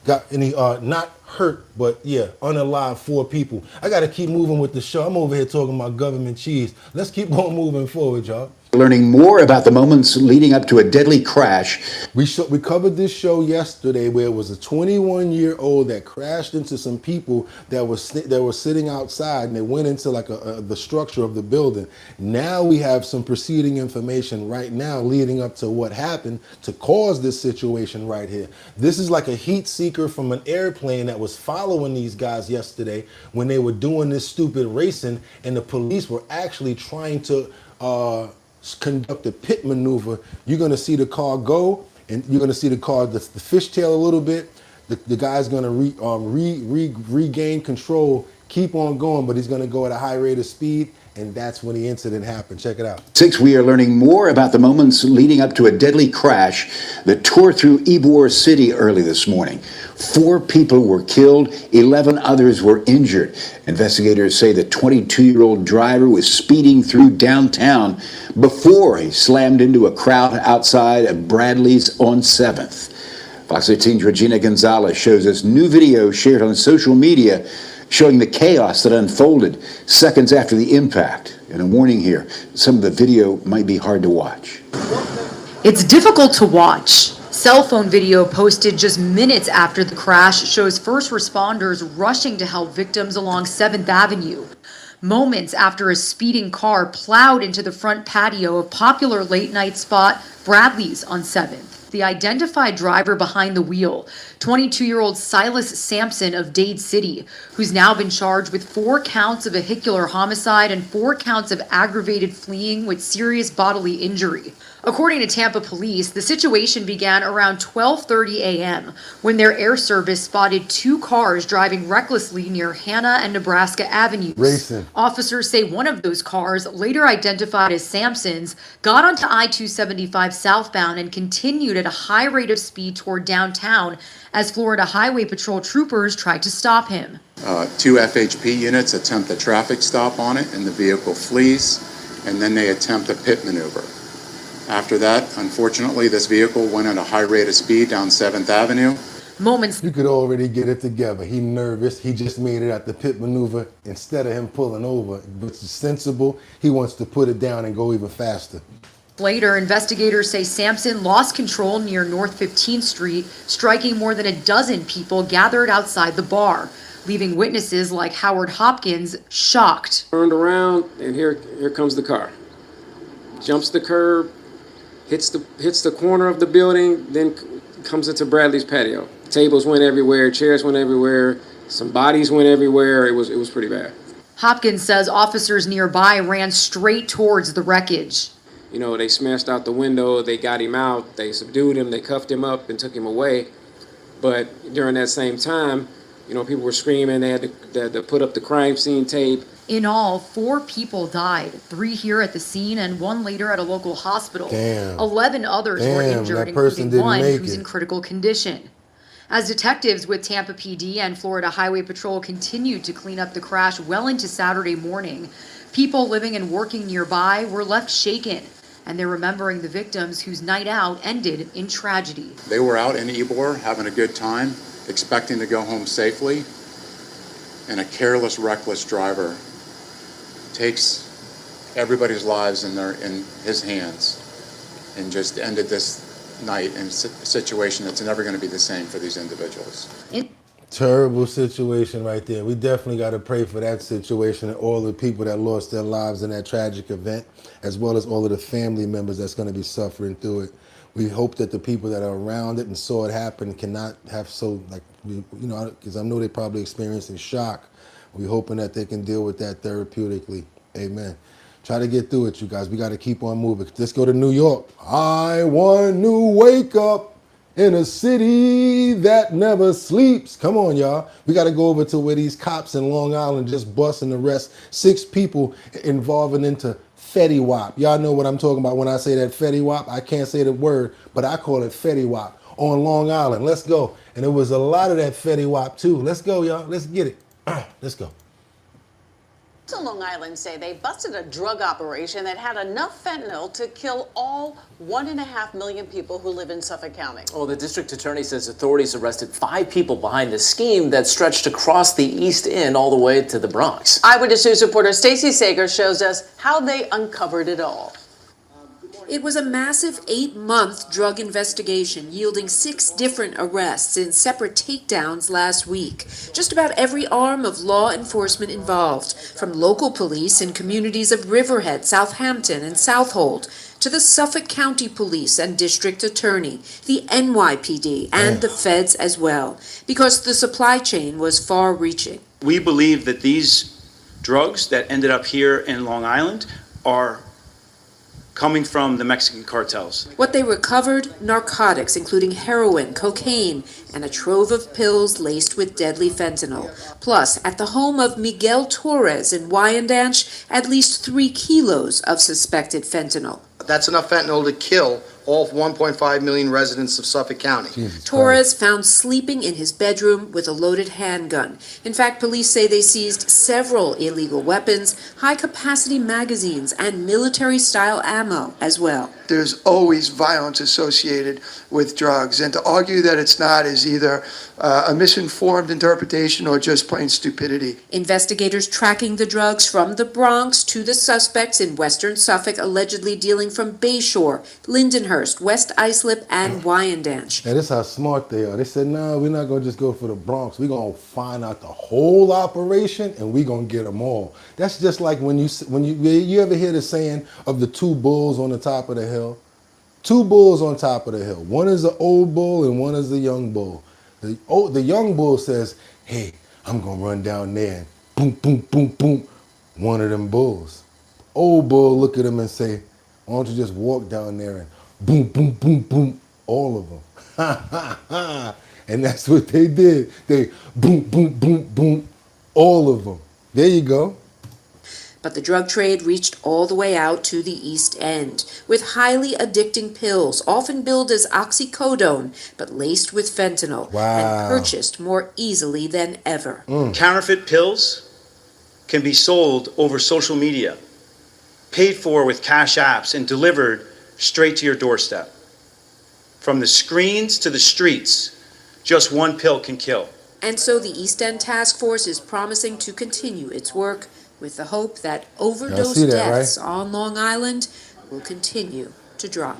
not hurt, but yeah, unalive 4 people. I got to keep moving with the show. I'm over here talking about government cheese. Let's keep on moving forward, y'all. Learning more about the moments leading up to a deadly crash. We covered this show yesterday where it was a 21-year-old that crashed into some people that were sitting outside, and they went into like the structure of the building. Now we have some preceding information right now leading up to what happened to cause this situation right here. This is like a heat seeker from an airplane that was following these guys yesterday when they were doing this stupid racing, and the police were actually trying to conduct a pit maneuver. You're going to see the car go, and you're going to see the car, the fishtail a little bit. The guy's going to regain control, keep on going, but he's going to go at a high rate of speed, and that's when the incident happened. Check it out. 6, we are learning more about the moments leading up to a deadly crash that tore through Ybor City early this morning. 4 people were killed, 11 others were injured. Investigators say the 22-year-old driver was speeding through downtown before he slammed into a crowd outside of Bradley's on 7th. Fox 18's Regina Gonzalez shows us new video shared on social media showing the chaos that unfolded seconds after the impact. And a warning here, some of the video might be hard to watch. It's difficult to watch. Cell phone video posted just minutes after the crash shows first responders rushing to help victims along 7th Avenue. Moments after a speeding car plowed into the front patio of popular late-night spot Bradley's on 7th. The identified driver behind the wheel, 22-year-old Silas Sampson of Dade City, who's now been charged with 4 counts of vehicular homicide and 4 counts of aggravated fleeing with serious bodily injury. According to Tampa police, the situation began around 12:30 a.m. when their air service spotted 2 cars driving recklessly near Hannah and Nebraska Avenues. Racing. Officers say one of those cars, later identified as Sampson's, got onto I-275 southbound and continued at a high rate of speed toward downtown as Florida Highway Patrol troopers tried to stop him. 2 FHP units attempt a traffic stop on it, and the vehicle flees, and then they attempt a pit maneuver. After that, unfortunately, this vehicle went at a high rate of speed down 7th Avenue. Moments. You could already get it together. He nervous. He just made it at the pit maneuver. Instead of him pulling over, which is sensible, he wants to put it down and go even faster. Later, investigators say Sampson lost control near North 15th Street, striking more than a dozen people gathered outside the bar, leaving witnesses like Howard Hopkins shocked. Turned around, and here comes the car. Jumps the curb, hits the corner of the building, then comes into Bradley's patio. Tables went everywhere, chairs went everywhere, some bodies went everywhere. It was pretty bad. Hopkins says officers nearby ran straight towards the wreckage. You know, they smashed out the window, they got him out, they subdued him, they cuffed him up and took him away. But during that same time, you know, people were screaming, they had to put up the crime scene tape. In all, 4 people died, 3 here at the scene and 1 later at a local hospital. Damn. 11 others were Damn, injured, that person including didn't 1 make who's it. in critical condition. As detectives with Tampa PD and Florida Highway Patrol continued to clean up the crash well into Saturday morning, people living and working nearby were left shaken, and they're remembering the victims whose night out ended in tragedy. They were out in Ybor having a good time, expecting to go home safely, and a careless, reckless driver takes everybody's lives in his hands and just ended this night in a situation that's never going to be the same for these individuals. Terrible situation right there. We definitely got to pray for that situation and all the people that lost their lives in that tragic event, as well as all of the family members that's going to be suffering through it. We hope that the people that are around it and saw it happen cannot have because I know they're probably experiencing shock. We're hoping that they can deal with that therapeutically. Amen. Try to get through it, you guys. We got to keep on moving. Let's go to New York. I want to wake up in a city that never sleeps. Come on, y'all. We got to go over to where these cops in Long Island just bust and arrest 6 people involving into Fetty Wap. Y'all know what I'm talking about when I say that Fetty Wap. I can't say the word, but I call it Fetty Wap on Long Island. Let's go. And there was a lot of that Fetty Wap too. Let's go, y'all. Let's get it. Let's go. To Long Island say they busted a drug operation that had enough fentanyl to kill all 1.5 million people who live in Suffolk County. Well, the district attorney says authorities arrested 5 people behind the scheme that stretched across the East End all the way to the Bronx. Eyewitness News reporter Stacey Sager shows us how they uncovered it all. It was a massive 8-month drug investigation yielding 6 different arrests and separate takedowns last week. Just about every arm of law enforcement involved, from local police in communities of Riverhead, Southampton, and Southold, to the Suffolk County Police and District Attorney, the NYPD, and the feds as well, because the supply chain was far-reaching. We believe that these drugs that ended up here in Long Island are coming from the Mexican cartels. What they recovered, narcotics including heroin, cocaine, and a trove of pills laced with deadly fentanyl. Plus, at the home of Miguel Torres in Wyandanch, at least 3 kilos of suspected fentanyl. That's enough fentanyl to kill all 1.5 million residents of Suffolk County. Torres found sleeping in his bedroom with a loaded handgun. In fact, police say they seized several illegal weapons, high-capacity magazines, and military-style ammo as well. There's always violence associated with drugs, and to argue that it's not is either a misinformed interpretation or just plain stupidity. Investigators tracking the drugs from the Bronx to the suspects in western Suffolk allegedly dealing from Bayshore, Lindenhurst, West Islip, and Wyandanch. Now, this is how smart they are. They said, no, we're not going to just go for the Bronx. We're going to find out the whole operation, and we're going to get them all. That's just like when you ever hear the saying of the 2 bulls on the top of the hill? 2 bulls on top of the hill. One is an old bull and one is a young bull. The young bull says, hey, I'm going to run down there and boom, boom, boom, boom, one of them bulls. Old bull look at him and say, why don't you just walk down there and boom, boom, boom, boom, all of them. And that's what they did. They boom, boom, boom, boom, all of them. There you go. But the drug trade reached all the way out to the East End, with highly addicting pills, often billed as oxycodone, but laced with fentanyl, and purchased more easily than ever. Counterfeit pills can be sold over social media, paid for with cash apps, and delivered straight to your doorstep. From the screens to the streets, just one pill can kill. And so the East End Task Force is promising to continue its work with the hope that overdose deaths on Long Island will continue to drop.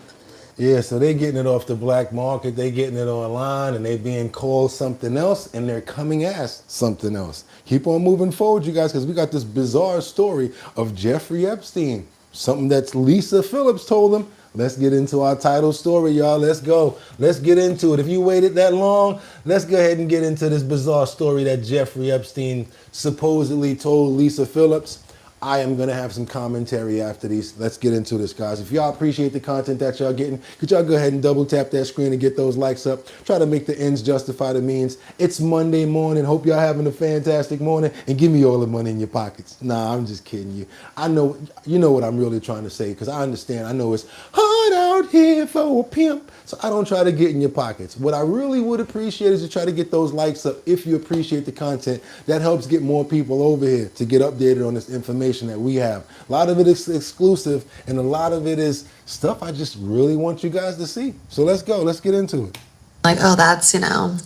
Yeah, so they're getting it off the black market, they're getting it online, and they're being called something else, and they're coming as something else. Keep on moving forward, you guys, because we got this bizarre story of Jeffrey Epstein, something that Lisa Phillips told him. Let's get into our title story, y'all. Let's go. Let's get into it. If you waited that long, let's go ahead and get into this bizarre story that Jeffrey Epstein supposedly told Lisa Phillips. I am going to have some commentary after these. Let's get into this, guys. If y'all appreciate the content that y'all getting, could y'all go ahead and double tap that screen and get those likes up? Try to make the ends justify the means. It's Monday morning. Hope y'all having a fantastic morning. And give me all the money in your pockets. Nah, I'm just kidding you. I know, you know what I'm really trying to say, because I understand. I know it's hard out here for a pimp. So I don't try to get in your pockets. What I really would appreciate is to try to get those likes up if you appreciate the content. That helps get more people over here to get updated on this information that we have. A lot of it is exclusive, and a lot of it is stuff I just really want you guys to see. So let's go. Let's get into it. Like, oh, that's, the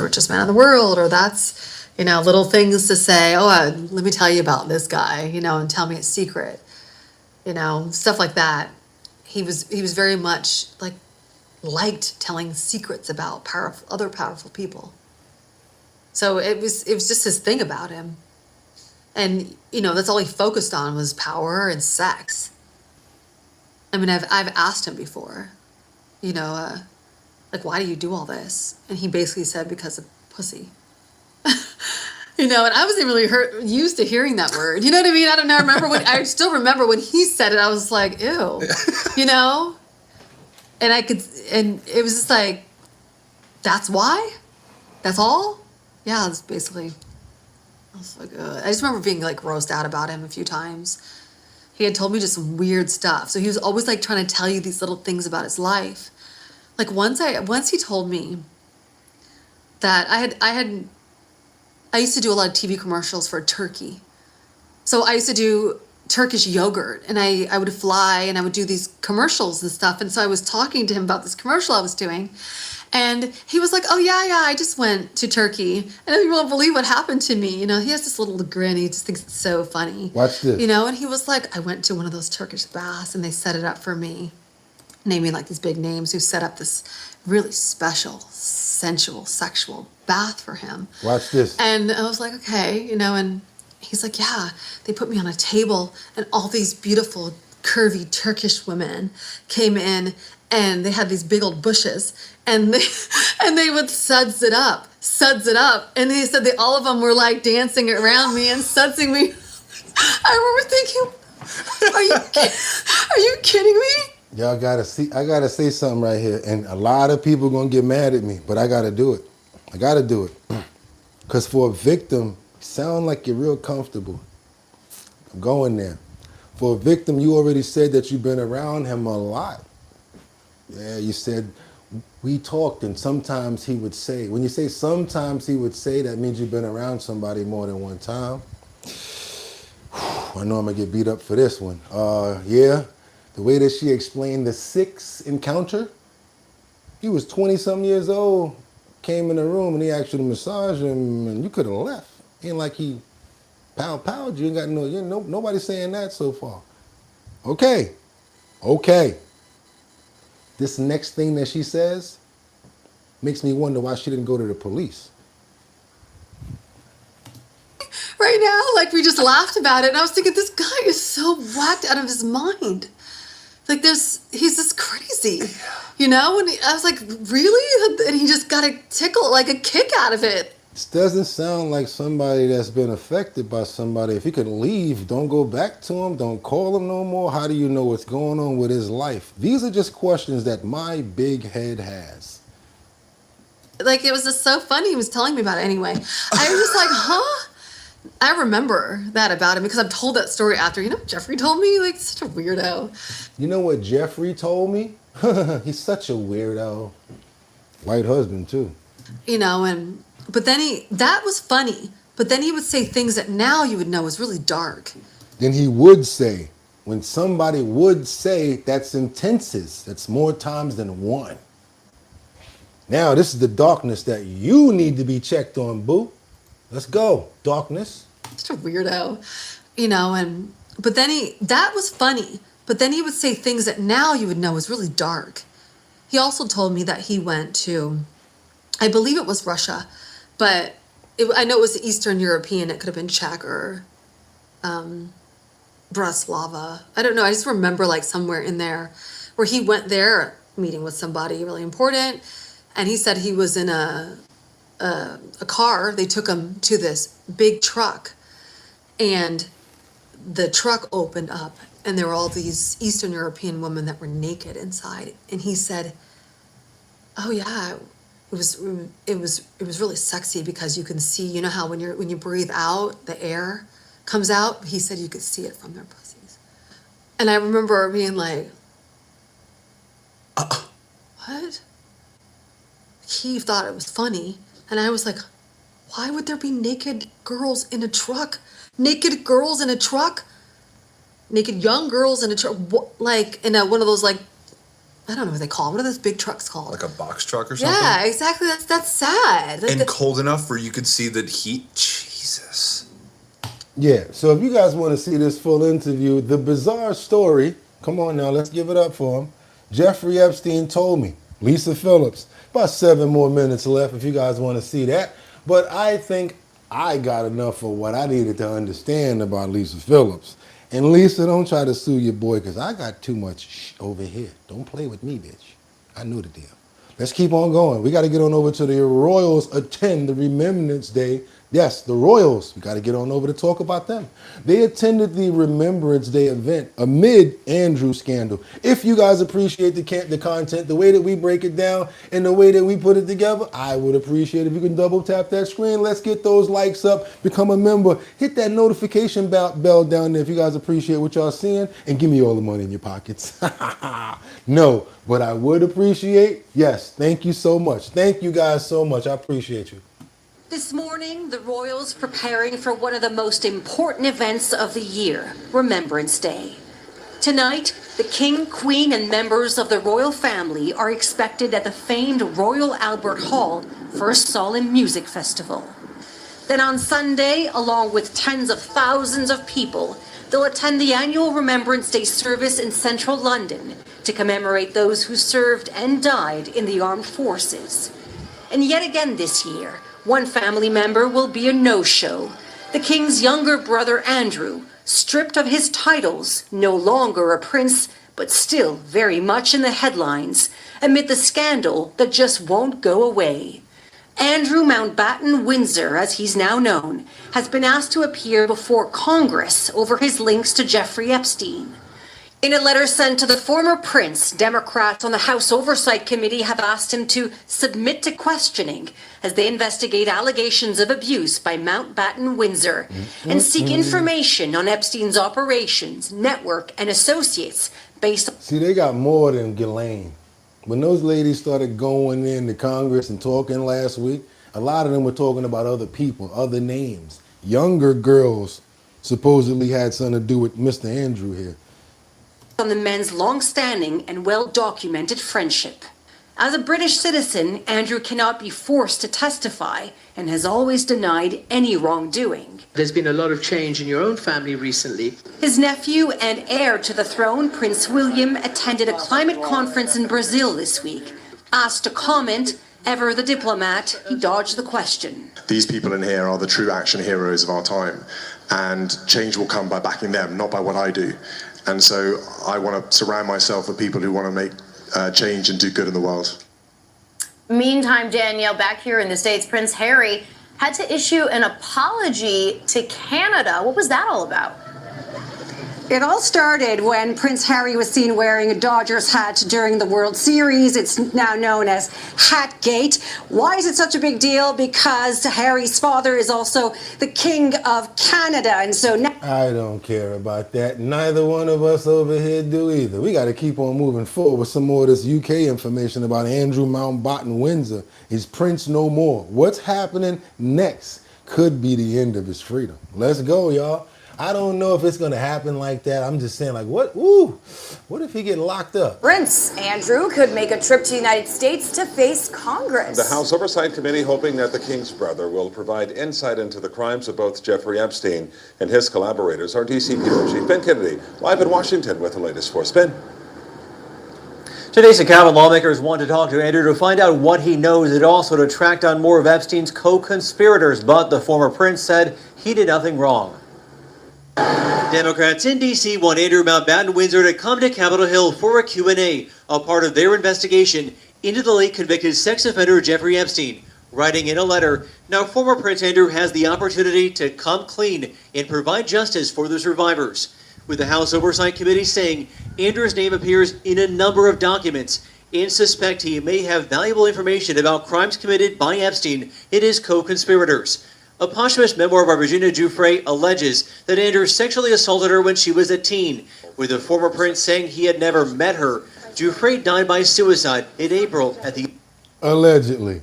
richest man in the world, or that's, little things to say, oh, let me tell you about this guy, and tell me a secret, stuff like that. He was very much liked telling secrets about other powerful people. So it was just his thing about him. And, that's all he focused on was power and sex. I mean, I've asked him before, why do you do all this? And he basically said, because of pussy. And I wasn't really used to hearing that word. You know what I mean? I don't know. I still remember when he said it, I was like, ew, And and it was just like, that's why? That's all? Yeah, that's basically, I was like, I just remember being grossed out about him a few times. He had told me just some weird stuff. So he was always trying to tell you these little things about his life. Once he told me that I used to do a lot of TV commercials for Turkey. So I used to do Turkish yogurt, and I would fly and I would do these commercials and stuff. And so I was talking to him about this commercial I was doing, and he was like, oh yeah, I just went to Turkey, and you won't believe what happened to me. He has this little grin. He just thinks it's so funny. Watch this. And he was like, I went to one of those Turkish baths and they set it up for me, naming these big names who set up this really special, sensual, sexual bath for him. Watch this. And I was like, okay, and he's like, yeah, they put me on a table and all these beautiful, curvy Turkish women came in, and they had these big old bushes, and they would suds it up. And he said all of them were dancing around me and sudsing me. I remember thinking, are you kidding me? Y'all gotta see, I gotta say something right here, and a lot of people gonna get mad at me, but I gotta do it. Because for a victim, sound like you're real comfortable. I'm going there. For a victim, you already said that you've been around him a lot. Yeah, you said we talked, and sometimes he would say, when you say sometimes he would say, that means you've been around somebody more than one time. I know I'm gonna get beat up for this one. Yeah, the way that she explained the 6 encounter, he was 20-something years old, came in the room and he asked you to massage him, and you could have left. Ain't like he pow-powed you. Ain't got nobody saying that so far. Okay. This next thing that she says makes me wonder why she didn't go to the police. Right now, we just laughed about it, and I was thinking, this guy is so whacked out of his mind. He's just crazy, And I was like, really? And he just got a tickle, a kick out of it. This doesn't sound like somebody that's been affected by somebody. If he could leave, don't go back to him, don't call him no more. How do you know what's going on with his life? These are just questions that my big head has. It was just so funny. He was telling me about it anyway. I was just like, huh? I remember that about him because I've told that story after. Jeffrey told me, such a weirdo. You know what Jeffrey told me? He's such a weirdo. White husband, too. But then that was funny. But then he would say things that now you would know was really dark. Then he would say, when somebody would say, that's intenses. That's more times than one. Now, this is the darkness that you need to be checked on, boo. Let's go, darkness. Such a weirdo. But then that was funny. But then he would say things that now you would know was really dark. He also told me that he went to, I believe it was Russia, but I know it was Eastern European. It could have been Czech or Bratislava. I don't know. I just remember somewhere in there where he went there meeting with somebody really important. And he said he was in a car. They took him to this big truck, and the truck opened up and there were all these Eastern European women that were naked inside. And he said, oh yeah, it was really sexy because you can see, you know how when you breathe out, the air comes out? He said you could see it from their pussies. And I remember being like, what? He thought it was funny. And I was like, why would there be naked girls in a truck? Naked girls in a truck? Naked young girls in a truck? Like in one of those, like, I don't know what they call them. What are those big trucks called? Like a box truck or something? Yeah, exactly. That's sad. Like And cold enough where you could see the heat? Jesus. Yeah, so if you guys want to see this full interview, the bizarre story, come on now, let's give it up for him. Jeffrey Epstein told me, Lisa Phillips, about 7 more minutes left if you guys want to see that. But I think I got enough of what I needed to understand about Lisa Phillips. And Lisa, don't try to sue your boy because I got too much over here. Don't play with me, bitch. I know the deal. Let's keep on going. We got to get on over to the Royals attend the Remembrance Day. Yes, the Royals. We got to get on over to talk about them. They attended the Remembrance Day event amid Andrew scandal. If you guys appreciate the content, the way that we break it down, and the way that we put it together, I would appreciate if you can double tap that screen. Let's get those likes up. Become a member. Hit that notification bell down there if you guys appreciate what y'all seeing, and give me all the money in your pockets. No, but I would appreciate, yes, thank you so much. Thank you guys so much. I appreciate you. This morning, the Royals preparing for one of the most important events of the year, Remembrance Day. Tonight, the King, Queen, and members of the royal family are expected at the famed Royal Albert Hall for a solemn music festival. Then on Sunday, along with tens of thousands of people, they'll attend the annual Remembrance Day service in central London to commemorate those who served and died in the armed forces. And yet again this year, one family member will be a no-show. The King's younger brother, Andrew, stripped of his titles, no longer a prince, but still very much in the headlines, amid the scandal that just won't go away. Andrew Mountbatten Windsor, as he's now known, has been asked to appear before Congress over his links to Jeffrey Epstein. In a letter sent to the former prince, Democrats on the House Oversight Committee have asked him to submit to questioning as they investigate allegations of abuse by Mountbatten Windsor and seek information on Epstein's operations, network, and associates based on... See, they got more than Ghislaine. When those ladies started going into Congress and talking last week, a lot of them were talking about other people, other names. Younger girls supposedly had something to do with Mr. Andrew here. On the men's long-standing and well-documented friendship. As a British citizen, Andrew cannot be forced to testify and has always denied any wrongdoing. There's been a lot of change in your own family recently. His nephew and heir to the throne, Prince William, attended a climate conference in Brazil this week. Asked to comment, ever the diplomat, he dodged the question. These people in here are the true action heroes of our time, and change will come by backing them, not by what I do. And so I want to surround myself with people who want to make change and do good in the world. Meantime, Danielle, back here in the States, Prince Harry had to issue an apology to Canada. What was that all about? It all started when Prince Harry was seen wearing a Dodgers hat during the World Series. It's now known as Hatgate. Why is it such a big deal? Because Harry's father is also the King of Canada, and so now... I don't care about that. Neither one of us over here do either. We got to keep on moving forward with some more of this UK information about Andrew Mountbatten Windsor. He's Prince no more. What's happening next could be the end of his freedom. Let's go, y'all. I don't know if it's going to happen like that. I'm just saying, like, what if he get locked up? Prince Andrew could make a trip to the United States to face Congress. The House Oversight Committee hoping that the King's brother will provide insight into the crimes of both Jeffrey Epstein and his collaborators. Our DC Bureau Chief Ben Kennedy, live in Washington with the latest for Ben. Today's Cabinet lawmakers want to talk to Andrew to find out what he knows and also to track down more of Epstein's co-conspirators. But the former prince said he did nothing wrong. Democrats in D.C. want Andrew Mountbatten Windsor to come to Capitol Hill for a Q&A, a part of their investigation into the late convicted sex offender Jeffrey Epstein. Writing in a letter, now former Prince Andrew has the opportunity to come clean and provide justice for the survivors. With the House Oversight Committee saying Andrew's name appears in a number of documents and suspect he may have valuable information about crimes committed by Epstein and his co-conspirators. A posthumous memoir by Virginia Giuffre alleges that Andrew sexually assaulted her when she was a teen, with the former prince saying he had never met her. Giuffre died by suicide in April at the Allegedly.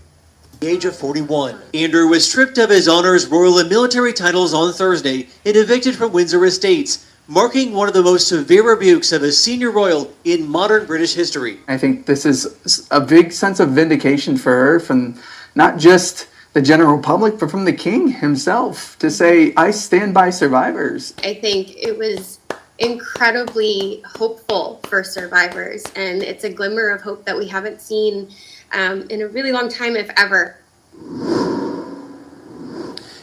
age of 41. Andrew was stripped of his honors, royal and military titles on Thursday and evicted from Windsor Estates, marking one of the most severe rebukes of a senior royal in modern British history. I think this is a big sense of vindication for her from not just the general public, but from the king himself to say, I stand by survivors. I think it was incredibly hopeful for survivors, and it's a glimmer of hope that we haven't seen in a really long time, if ever.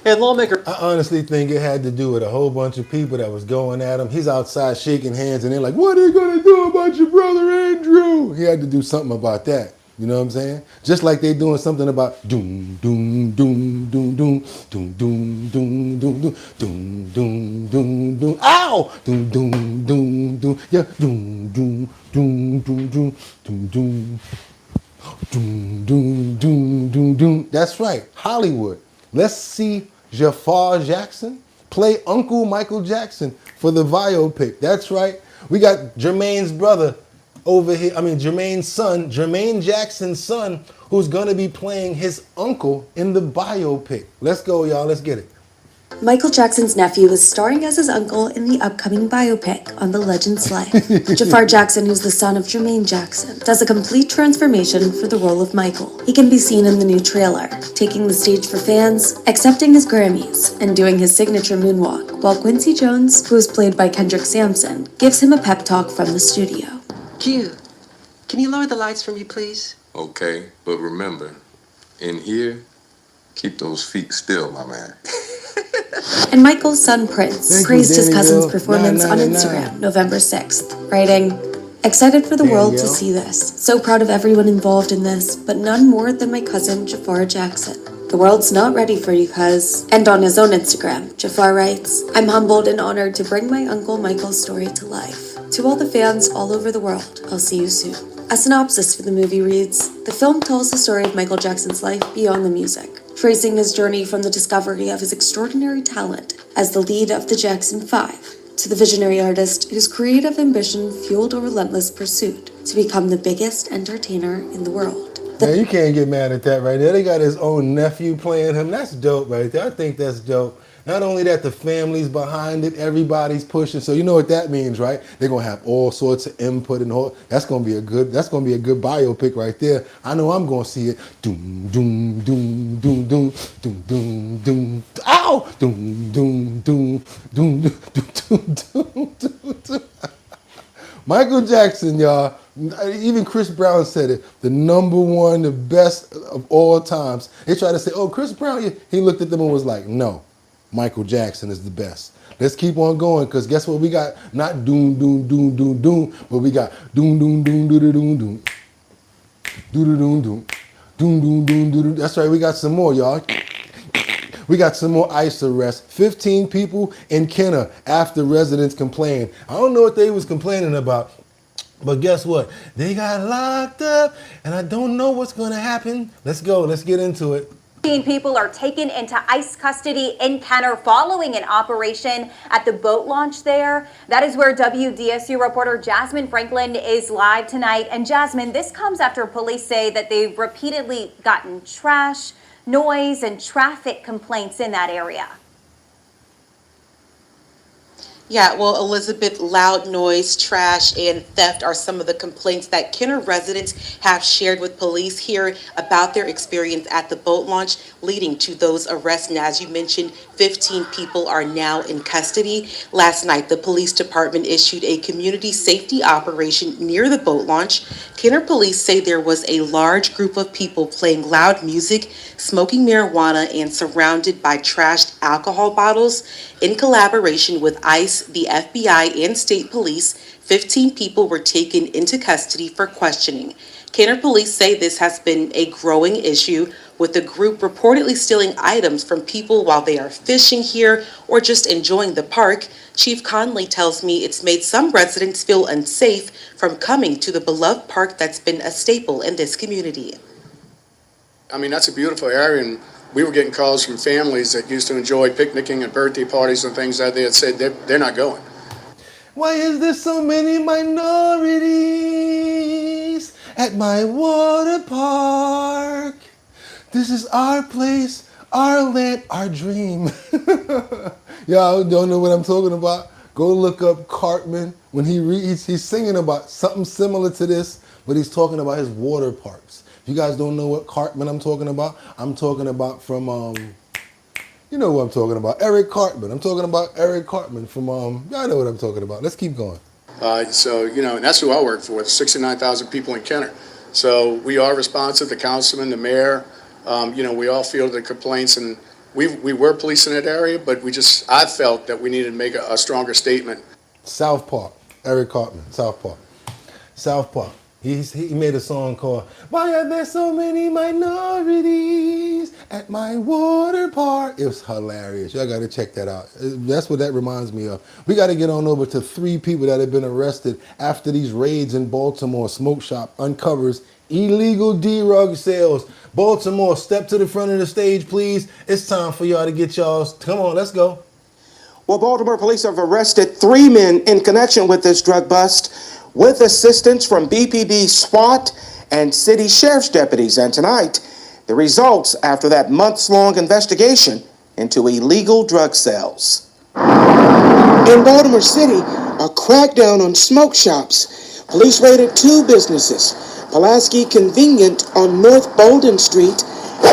And lawmakers. I honestly think it had to do with a whole bunch of people that was going at him. He's outside shaking hands and they're like, what are you going to do about your brother Andrew? He had to do something about that. You know what I'm saying? Just like they doing something about doom, doom, doom, doom, doom, doom, doom, doom, doom, doom, doom, doom, doom, doom, ow! Doom, doom, doom, doom, yeah, doom, doom, doom, doom, doom, doom, doom, doom, doom, doom, doom, doom. That's right, Hollywood. Let's see Jafar Jackson play Uncle Michael Jackson for the biopic. That's right. We got Jermaine's brother over here. Jermaine's son, Jermaine Jackson's son, who's going to be playing his uncle in the biopic. Let's go, y'all. Let's get it. Michael Jackson's nephew is starring as his uncle in the upcoming biopic on the legend's life. Jafar Jackson, who's the son of Jermaine Jackson, does a complete transformation for the role of Michael. He can be seen in the new trailer, taking the stage for fans, accepting his Grammys, and doing his signature moonwalk, while Quincy Jones, who is played by Kendrick Sampson, gives him a pep talk from the studio. Q, can you lower the lights for me, please? Okay, but remember, in here, keep those feet still, my man. And Michael's son Prince praised his cousin's performance on 999. Instagram November 6th, writing, excited for the world to see this. So proud of everyone involved in this, but none more than my cousin Jafar Jackson. The world's not ready for you, cuz. And on his own Instagram, Jafar writes, I'm humbled and honored to bring my uncle Michael's story to life. To all the fans all over the world, I'll see you soon. A synopsis for the movie reads, the film tells the story of Michael Jackson's life beyond the music, tracing his journey from the discovery of his extraordinary talent as the lead of the Jackson 5 to the visionary artist whose creative ambition fueled a relentless pursuit to become the biggest entertainer in the world. Man, you can't get mad at that right there. They got his own nephew playing him. That's dope right there. I think that's dope. Not only that, the family's behind it, everybody's pushing. So you know what that means, right? They're gonna have all sorts of input and all. That's gonna be a good biopic right there. I know I'm gonna see it. Doom, doom, doom, doom, doom, doom, doom, doom. Ow! Doom, doom, doom, doom, doom, doom, doom, doom, doom. Michael Jackson, y'all. Even Chris Brown said it. The number one, the best of all times. They tried to say, oh, Chris Brown. He looked at them and was like, no. Michael Jackson is the best. Let's keep on going, because guess what we got? Not doom, doom, doom, doom, doom, but we got doom, doom, doom, doo, doo, doom, doom. Doo, doo, doom, doom. Doom, doom, doom, doo, doo. That's right, we got some more, y'all. We got some more ICE arrests. 15 people in Kenner after residents complained. I don't know what they was complaining about, but guess what? They got locked up, and I don't know what's going to happen. Let's go. Let's get into it. 15 people are taken into ICE custody in Kenner following an operation at the boat launch there. That is where WDSU reporter Jasmine Franklin is live tonight. And Jasmine, this comes after police say that they've repeatedly gotten trash, noise, and traffic complaints in that area. Yeah, well, Elizabeth, loud noise, trash, and theft are some of the complaints that Kenner residents have shared with police here about their experience at the boat launch, leading to those arrests. And as you mentioned, 15 people are now in custody. Last night, the police department issued a community safety operation near the boat launch. Kenner police say there was a large group of people playing loud music, smoking marijuana, and surrounded by trashed alcohol bottles. In collaboration with ICE, the FBI, and state police, 15 people were taken into custody for questioning. Kenner police say this has been a growing issue, with the group reportedly stealing items from people while they are fishing here or just enjoying the park. Chief Conley tells me it's made some residents feel unsafe from coming to the beloved park that's been a staple in this community. I mean, that's a beautiful area, and we were getting calls from families that used to enjoy picnicking and birthday parties and things like that. They had said they're not going. Why is there so many minorities at my water park? This is our place, our land, our dream. Y'all don't know what I'm talking about? Go look up Cartman. When he reads, he's singing about something similar to this, but he's talking about his water parks. If you guys don't know what Cartman I'm talking about from, you know what I'm talking about, Eric Cartman. I'm talking about Eric Cartman from, y'all know what I'm talking about. Let's keep going. So, you know, and that's who I work for, 69,000 people in Kenner. So we are responsive, the councilman, the mayor, you know, we all feel the complaints, and we were policing that area, but I felt that we needed to make a stronger statement. South Park, Eric Cartman, South Park. South Park. He made a song called "Why Are There So Many Minorities at My Water Park?" It was hilarious. Y'all got to check that out. That's what that reminds me of. We got to get on over to 3 people that have been arrested after these raids in Baltimore. Smoke shop uncovers illegal D-rug sales. Baltimore, step to the front of the stage, please. It's time for y'all to get y'all's. Come on, let's go. Well, Baltimore police have arrested 3 men in connection with this drug bust, with assistance from BPD SWAT and city sheriff's deputies. And tonight, the results after that months-long investigation into illegal drug sales. In Baltimore City, a crackdown on smoke shops. Police raided 2 businesses, Pulaski Convenient on North Bolden Street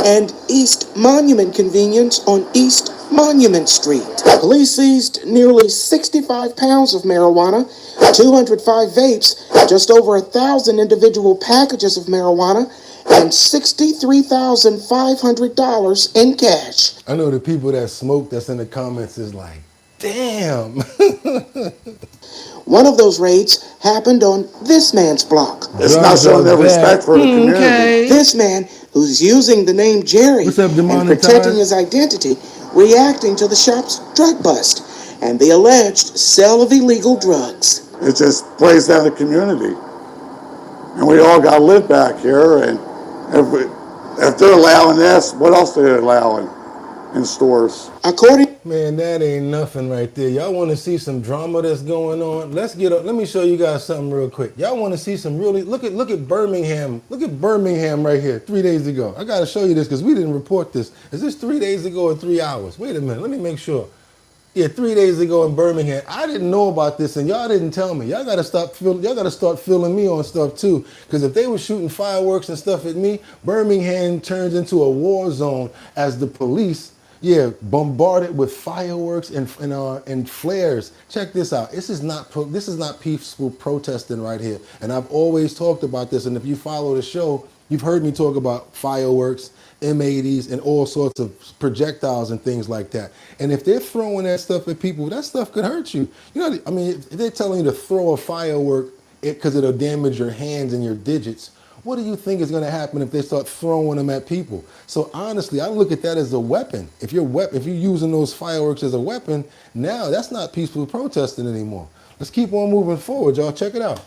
and East Monument Convenience on East Monument Street. Police seized nearly 65 pounds of marijuana, 205 vapes, just over 1,000 individual packages of marijuana, and $63,500 in cash. I know the people that smoke that's in the comments is like, damn. One of those raids happened on this man's block. It's not showing their respect for the community. Okay. This man, who's using the name Jerry What's up, and protecting his identity, reacting to the shop's drug bust and the alleged sale of illegal drugs. It just plays down the community. And we all got to live back here, and if they're allowing this, what else are they allowing in stores? Man, that ain't nothing right there. Y'all want to see some drama that's going on? Let's get up. Let me show you guys something real quick. Y'all want to see some really, look at Birmingham. Look at Birmingham right here, 3 days ago. I got to show you this because we didn't report this. Is this 3 days ago or 3 hours? Wait a minute. Let me make sure. Yeah, 3 days ago in Birmingham. I didn't know about this and y'all didn't tell me. Y'all got to start filling me on stuff too. Because if they were shooting fireworks and stuff at me, Birmingham turns into a war zone as the police bombarded with fireworks and flares. Check this out. This is not peaceful protesting right here. And I've always talked about this. And if you follow the show, you've heard me talk about fireworks, M80s, and all sorts of projectiles and things like that. And if they're throwing that stuff at people, that stuff could hurt you. You know, I mean, if they're telling you to throw a firework because it'll damage your hands and your digits, what do you think is going to happen if they start throwing them at people? So honestly, I look at that as a weapon. If you're using those fireworks as a weapon, now that's not peaceful protesting anymore. Let's keep on moving forward, y'all. Check it out.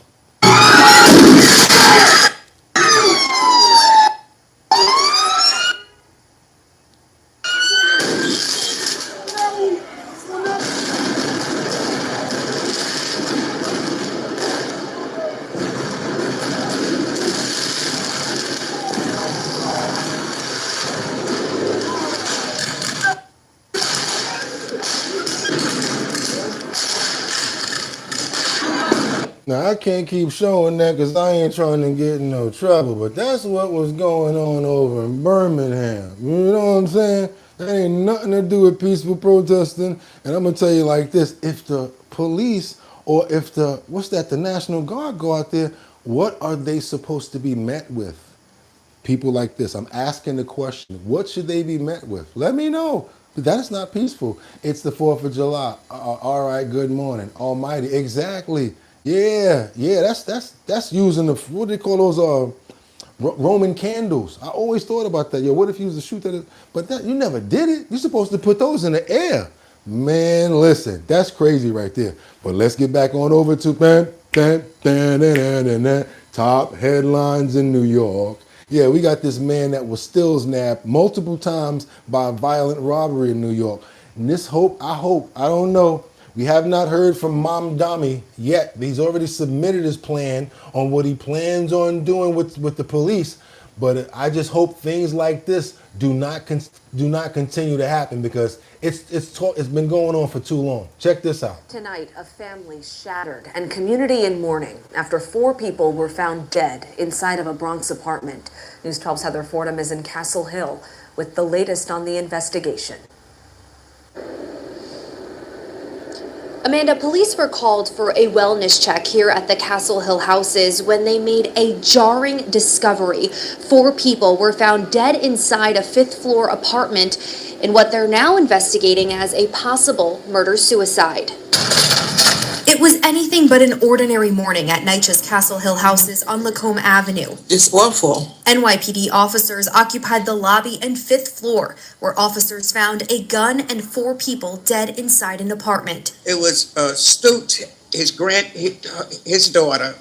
Now, I can't keep showing that because I ain't trying to get in no trouble, but that's what was going on over in Birmingham. You know what I'm saying? That ain't nothing to do with peaceful protesting. And I'm going to tell you like this, if the police or if the National Guard go out there, what are they supposed to be met with? People like this. I'm asking the question, what should they be met with? Let me know. But that's not peaceful. It's the 4th of July. All right, good morning. Almighty. Exactly. Yeah, that's using the, what do they call those Roman candles. I always thought about that. Yo, what if you was to shoot that? But that you never did it. You're supposed to put those in the air. Man, listen, that's crazy right there. But let's get back on over to top headlines in New York. Yeah, we got this man that was still nabbed multiple times by a violent robbery in New York. And this I don't know. We have not heard from Mom Dami yet. He's already submitted his plan on what he plans on doing with the police. But I just hope things like this do not continue to happen, because it's been going on for too long. Check this out. Tonight, a family shattered and community in mourning after 4 people were found dead inside of a Bronx apartment. News 12's Heather Fordham is in Castle Hill with the latest on the investigation. Amanda, police were called for a wellness check here at the Castle Hill houses when they made a jarring discovery. 4 people were found dead inside a 5th-floor apartment in what they're now investigating as a possible murder-suicide. It was anything but an ordinary morning at NYCHA's Castle Hill houses on Lacombe Avenue. It's awful. NYPD officers occupied the lobby and 5th floor, where officers found a gun and 4 people dead inside an apartment. It was Stute, his daughter,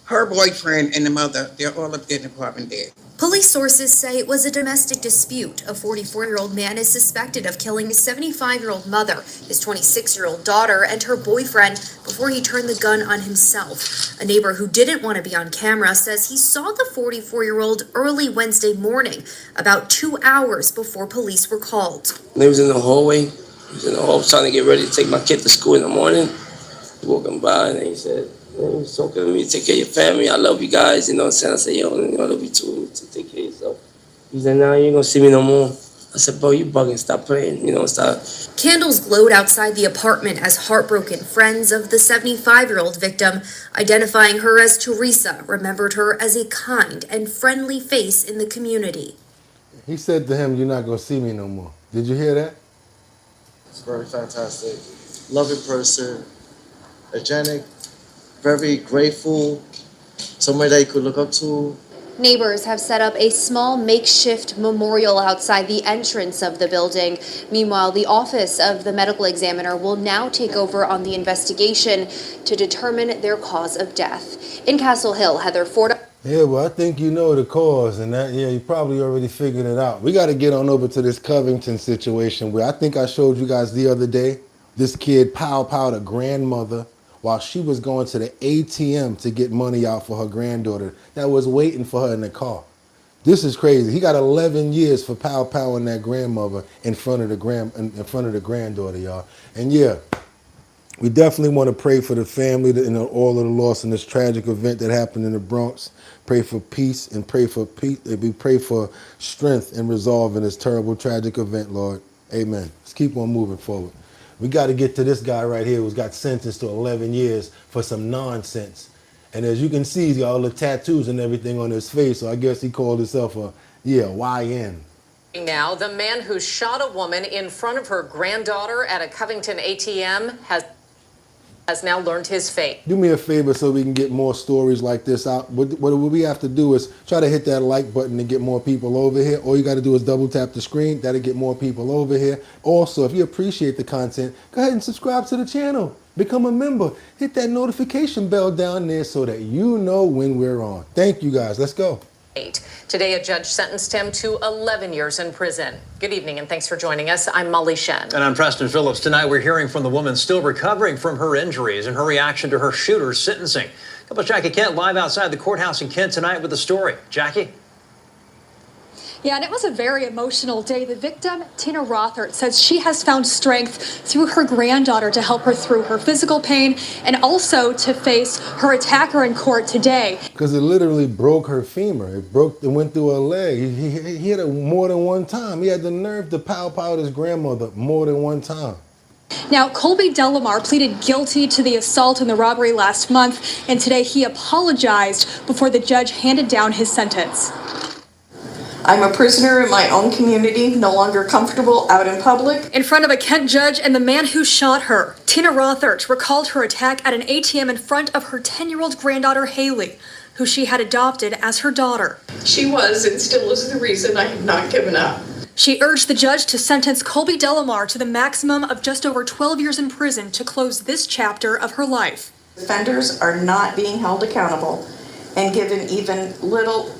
her boyfriend, and the mother. They're all up in the apartment dead. Police sources say it was a domestic dispute. A 44-year-old man is suspected of killing his 75-year-old mother, his 26-year-old daughter, and her boyfriend before he turned the gun on himself. A neighbor who didn't want to be on camera says he saw the 44-year-old early Wednesday morning, about 2 hours before police were called. They was in the hallway. He was in the hall trying to get ready to take my kid to school in the morning. Walking by, and he said, he was talking to me, take care of your family, I love you guys, you know what I'm saying? I said, yo, I love you too, to take care of yourself. He said, nah, you ain't gonna see me no more. I said, bro, you bugging, stop playing, you know, stop. Candles glowed outside the apartment as heartbroken friends of the 75-year-old victim, identifying her as Teresa, remembered her as a kind and friendly face in the community. He said to him, you're not gonna see me no more. Did you hear that? It's very fantastic. Loving person, hygienic, very grateful, somebody that you could look up to. Neighbors have set up a small makeshift memorial outside the entrance of the building. Meanwhile, the office of the medical examiner will now take over on the investigation to determine their cause of death. In Castle Hill, Heather Fordham. Yeah, well, I think you know the cause, and that, yeah, you probably already figured it out. We got to get on over to this Covington situation where I think I showed you guys the other day. This kid powed a grandmother while she was going to the ATM to get money out for her granddaughter that was waiting for her in the car. This is crazy. He got 11 years for powing that grandmother in front of the granddaughter, y'all. And yeah, we definitely want to pray for the family and all of the loss in this tragic event that happened in the Bronx. Pray for peace and pray for we pray for strength and resolve in this terrible, tragic event, Lord. Amen. Let's keep on moving forward. We got to get to this guy right here who's got sentenced to 11 years for some nonsense. And as you can see, he's got all the tattoos and everything on his face. So I guess he called himself a, YN. Now, the man who shot a woman in front of her granddaughter at a Covington ATM has now learned his fate. Do me a favor so we can get more stories like this out. What we have to do is try to hit that like button to get more people over here. All you got to do is double tap the screen. That'll get more people over here. Also, if you appreciate the content, go ahead and subscribe to the channel. Become a member. Hit that notification bell down there so that you know when we're on. Thank you guys. Let's go. Today, a judge sentenced him to 11 years in prison. Good evening, and thanks for joining us. I'm Molly Shen. And I'm Preston Phillips. Tonight, we're hearing from the woman still recovering from her injuries and her reaction to her shooter's sentencing. Couple Jackie Kent live outside the courthouse in Kent tonight with the story. Jackie? Yeah, and it was a very emotional day. The victim, Tina Rothert, says she has found strength through her granddaughter to help her through her physical pain and also to face her attacker in court today. Because it literally broke her femur. It went through her leg. He hit her more than one time. He had the nerve to pow his grandmother more than one time. Now, Colby Delamar pleaded guilty to the assault and the robbery last month, and today he apologized before the judge handed down his sentence. I'm a prisoner in my own community, no longer comfortable out in public. In front of a Kent judge and the man who shot her, Tina Rothert recalled her attack at an ATM in front of her 10-year-old granddaughter Haley, who she had adopted as her daughter. She was and still is the reason I have not given up. She urged the judge to sentence Colby Delamar to the maximum of just over 12 years in prison to close this chapter of her life. Offenders are not being held accountable and given even little,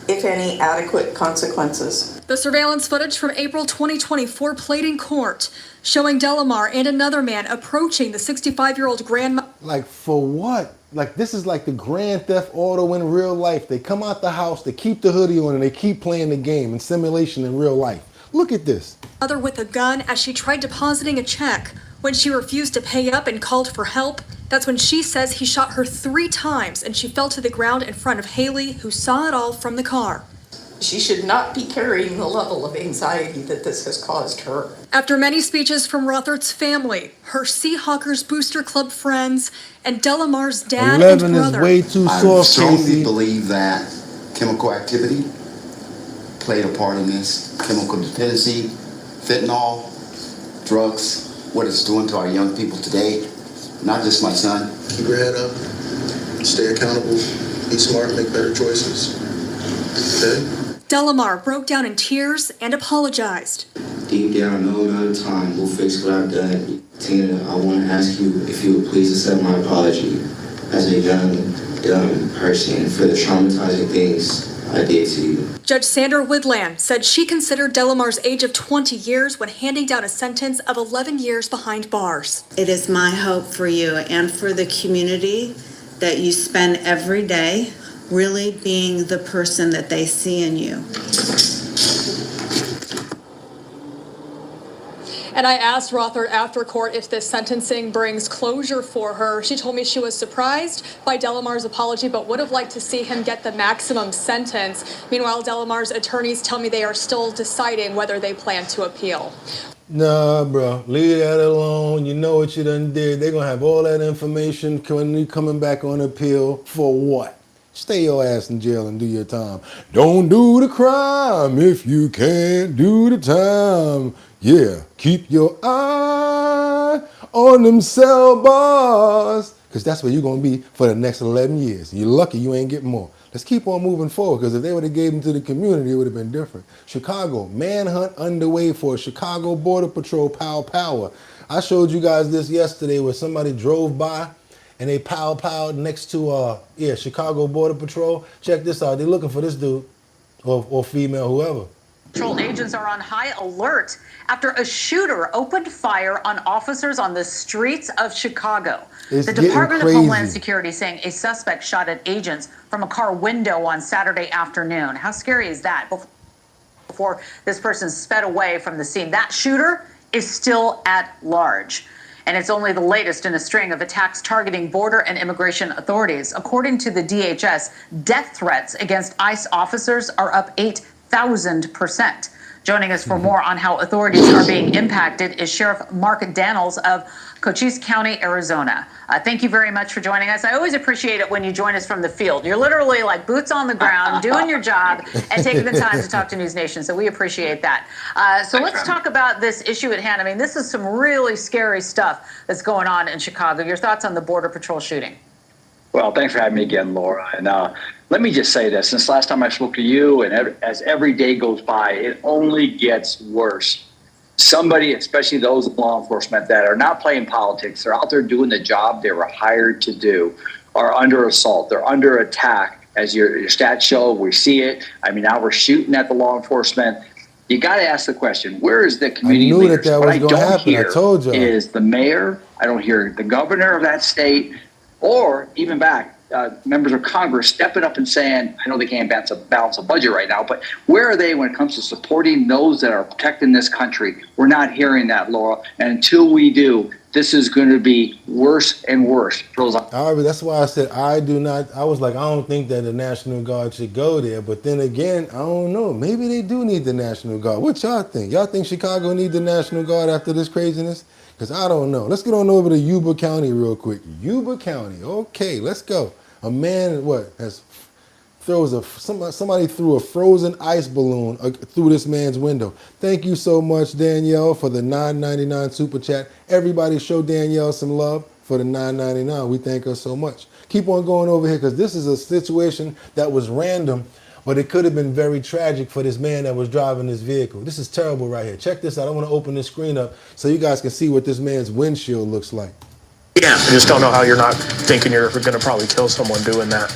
if any, adequate consequences. The surveillance footage from April 2024 played in court, showing Delamar and another man approaching the 65-year-old grandmother. Like, for what? Like, this is like the Grand Theft Auto in real life. They come out the house, they keep the hoodie on, and they keep playing the game in simulation in real life. Look at this. Mother with a gun as she tried depositing a check. When she refused to pay up and called for help, that's when she says he shot her 3 times and she fell to the ground in front of Haley, who saw it all from the car. She should not be carrying the level of anxiety that this has caused her. After many speeches from Rothert's family, her Seahawkers Booster Club friends, and Delamar's dad 11 and brother. is way too I soft, strongly Casey. believe that chemical activity played a part in this. Chemical dependency, fentanyl, drugs, what it's doing to our young people today. Not just my son. Keep your head up, stay accountable, be smart, make better choices. Okay? Delamar broke down in tears and apologized. Deep down, I know amount of time will fix what I've done. Tina, I want to ask you if you would please accept my apology as a young person for the traumatizing things I did to you. Judge Sandra Widland said she considered Delamar's age of 20 years when handing down a sentence of 11 years behind bars. It is my hope for you and for the community that you spend every day really being the person that they see in you. And I asked Rothert after court if this sentencing brings closure for her. She told me she was surprised by Delamar's apology, but would have liked to see him get the maximum sentence. Meanwhile, Delamar's attorneys tell me they are still deciding whether they plan to appeal. Nah, bro, leave that alone. You know what you done did. They're gonna have all that information when you coming back on appeal for what? Stay your ass in jail and do your time. Don't do the crime if you can't do the time. Yeah, keep your eye on them cell bars, because that's where you're going to be for the next 11 years. You're lucky you ain't getting more. Let's keep on moving forward, because if they would have gave them to the community, it would have been different. Chicago, manhunt underway for Chicago Border Patrol power. I showed you guys this yesterday where somebody drove by and they pow next to Chicago Border Patrol. Check this out. They're looking for this dude or female, whoever. Patrol agents are on high alert after a shooter opened fire on officers on the streets of Chicago. It's the Department getting of Homeland crazy. Security saying a suspect shot at agents from a car window on Saturday afternoon. How scary is that? Before this person sped away from the scene. That shooter is still at large. And it's only the latest in a string of attacks targeting border and immigration authorities. According to the DHS, death threats against ICE officers are up 8,000%. Joining us for more on how authorities are being impacted is Sheriff Mark Daniels of Cochise County, Arizona. Thank you very much for joining us. I always appreciate it when you join us from the field. You're literally like boots on the ground, doing your job, and taking the time to talk to News Nation. So we appreciate that. So let's talk about this issue at hand. I mean, this is some really scary stuff that's going on in Chicago. Your thoughts on the Border Patrol shooting? Well, thanks for having me again, Laura. And let me just say this. Since last time I spoke to you, and as every day goes by, it only gets worse. Somebody, especially those in law enforcement that are not playing politics, they're out there doing the job they were hired to do, are under assault. They're under attack. As your stats show, we see it. I mean, now we're shooting at the law enforcement. You got to ask the question, where is the community I knew leaders? that What was I going to don't happen. I hear told you. is the mayor. I don't hear the governor of that state, or even back, members of Congress stepping up and saying, I know they can't balance a budget right now, but where are they when it comes to supporting those that are protecting this country? We're not hearing that, Laura. And until we do, this is going to be worse and worse. That's why I said I was like, I don't think that the National Guard should go there. But then again, I don't know. Maybe they do need the National Guard. What y'all think? Y'all think Chicago need the National Guard after this craziness? Because I don't know. Let's get on over to Yuba County real quick. Yuba County. Okay, let's go. A man, has somebody threw a frozen ice balloon through this man's window. Thank you so much, Danielle, for the $9.99 super chat. Everybody show Danielle some love for the $9.99. We thank her so much. Keep on going over here because this is a situation that was random, but it could have been very tragic for this man that was driving this vehicle. This is terrible right here. Check this out. I want to open this screen up so you guys can see what this man's windshield looks like. Yeah, I just don't know how you're not thinking you're going to probably kill someone doing that.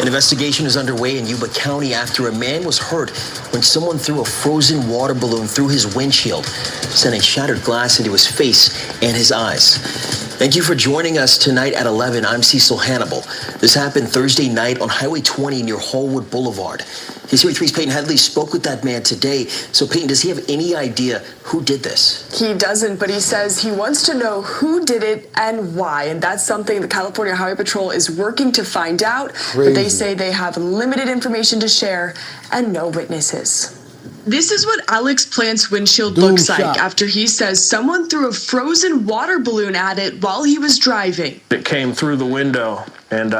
An investigation is underway in Yuba County after a man was hurt when someone threw a frozen water balloon through his windshield, sending shattered glass into his face and his eyes. Thank you for joining us tonight at 11. I'm Cecil Hannibal. This happened Thursday night on Highway 20 near Hallwood Boulevard. KCRA3's Peyton Headley spoke with that man today. So, Peyton, does he have any idea who did this? He doesn't, but he says he wants to know who did it and why. And that's something the California Highway Patrol is working to find out. Crazy. But they say they have limited information to share and no witnesses. This is what Alex Plant's windshield looks like after he says someone threw a frozen water balloon at it while he was driving. It came through the window and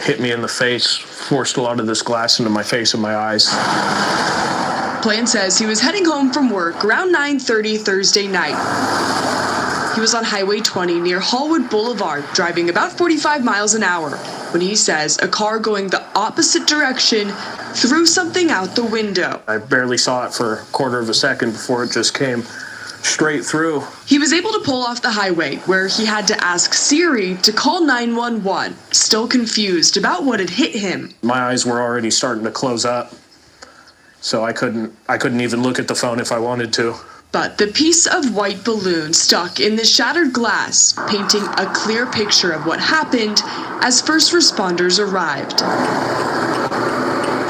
hit me in the face, forced a lot of this glass into my face and my eyes. Plant says he was heading home from work around 9:30 Thursday night. He was on Highway 20 near Hallwood Boulevard, driving about 45 miles an hour, when he says a car going the opposite direction threw something out the window. I barely saw it for a quarter of a second before it just came straight through. He was able to pull off the highway, where he had to ask Siri to call 911, still confused about what had hit him. My eyes were already starting to close up, so I couldn't even look at the phone if I wanted to. But the piece of white balloon stuck in the shattered glass, painting a clear picture of what happened as first responders arrived.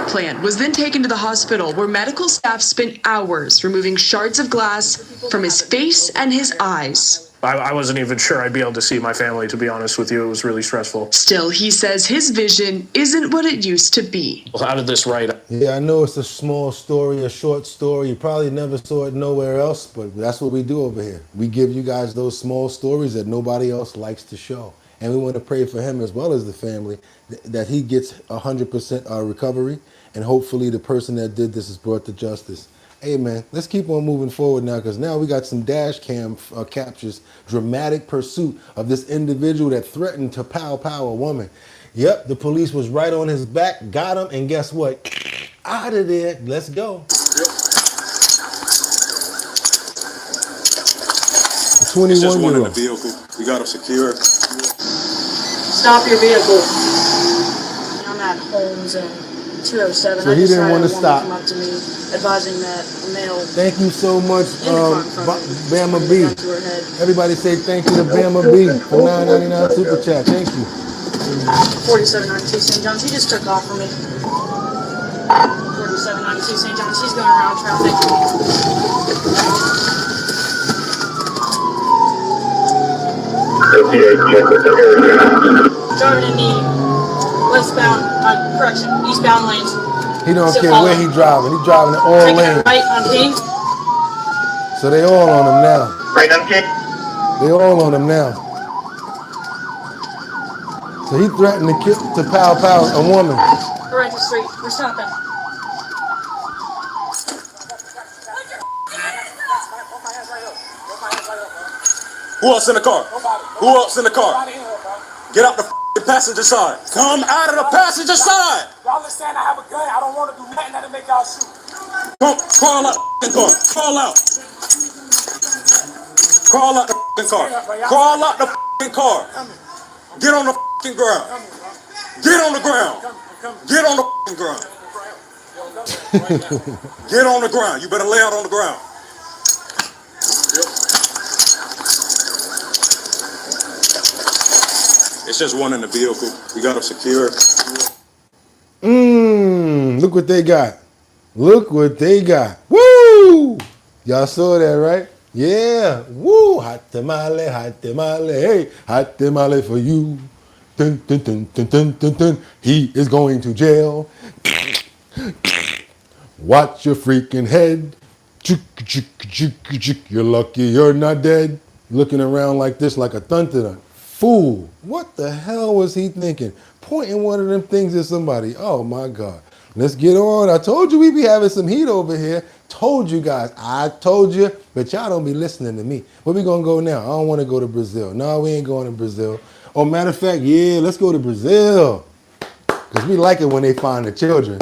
Plant was then taken to the hospital where medical staff spent hours removing shards of glass from his face and his eyes. I wasn't even sure I'd be able to see my family, to be honest with you. It was really stressful. Still, he says his vision isn't what it used to be. Well, how did this right? Yeah, I know it's a small story, a short story. You probably never saw it nowhere else, but that's what we do over here. We give you guys those small stories that nobody else likes to show. And we want to pray for him as well as the family that he gets 100% recovery, and hopefully the person that did this is brought to justice. Hey man, let's keep on moving forward now, because now we got some dash cam captures, dramatic pursuit of this individual that threatened to pow a woman. Yep, the police was right on his back, got him, and guess what? Out of there. Let's go. The 21-year-old. Vehicle. We got him secured. Stop your vehicle. I'm at Holmes and 207. So he didn't want to stop. Come up to me, advising that a male. Thank you so much, Bama B. Everybody say thank you to Bama B for $9.99 super chat. Thank you. 4792 St. John's. He just took off from me. 4792 St. John's. He's going around traffic. Driving in the westbound, eastbound lanes. He don't care where he driving. He driving in all lanes. Right on King. So they all on him now. Right on King. They all on him now. So he threatened to pow a woman. Right to the street. We're stopping. Who else in the car? Who else in the car? Get out the passenger side. Come out of the passenger side. Y'all understand I have a gun. I don't want to do nothing that'll make y'all shoot. Crawl out the car. Crawl out. Crawl out the car. Crawl out the car. Get on the ground. Get on the ground. Get on the ground. Get on the ground. You better lay out on the ground. It's just one in the vehicle. We got him secured. Look what they got. Look what they got. Woo! Y'all saw that, right? Yeah. Woo! Hot tamale, hey, hot tamale for you. Dun, dun, dun, dun, dun, dun, dun. He is going to jail. Watch your freaking head. You're lucky you're not dead. Looking around like this like a thunder. fool. What the hell was he thinking? Pointing one of them things at somebody. Oh my God. Let's get on. I told you we be having some heat over here. Told you guys. I told you, but y'all don't be listening to me. Where we gonna go now? I don't want to go to Brazil. No, we ain't going to Brazil. Oh, matter of fact, yeah, let's go to Brazil. Because we like it when they find the children.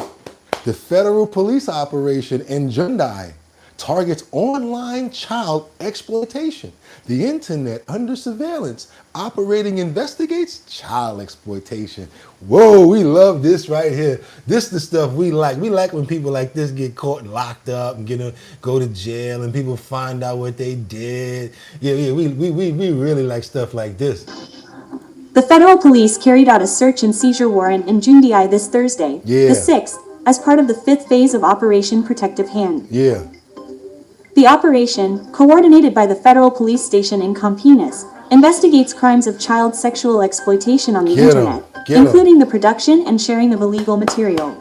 The federal police operation in Jundai targets online child exploitation. The internet under surveillance. Operating investigates child exploitation. Whoa, we love this right here. This is the stuff we like. We like when people like this get caught and locked up and go to jail and people find out what they did. Yeah, we really like stuff like this. The federal police carried out a search and seizure warrant in Jundiai this Thursday, Yeah. the 6th, as part of the 5th phase of Operation Protective Hand. Yeah. The operation, coordinated by the federal police station in Campinas, investigates crimes of child sexual exploitation on the Get 'em. internet, Get 'em. including the production and sharing of illegal material.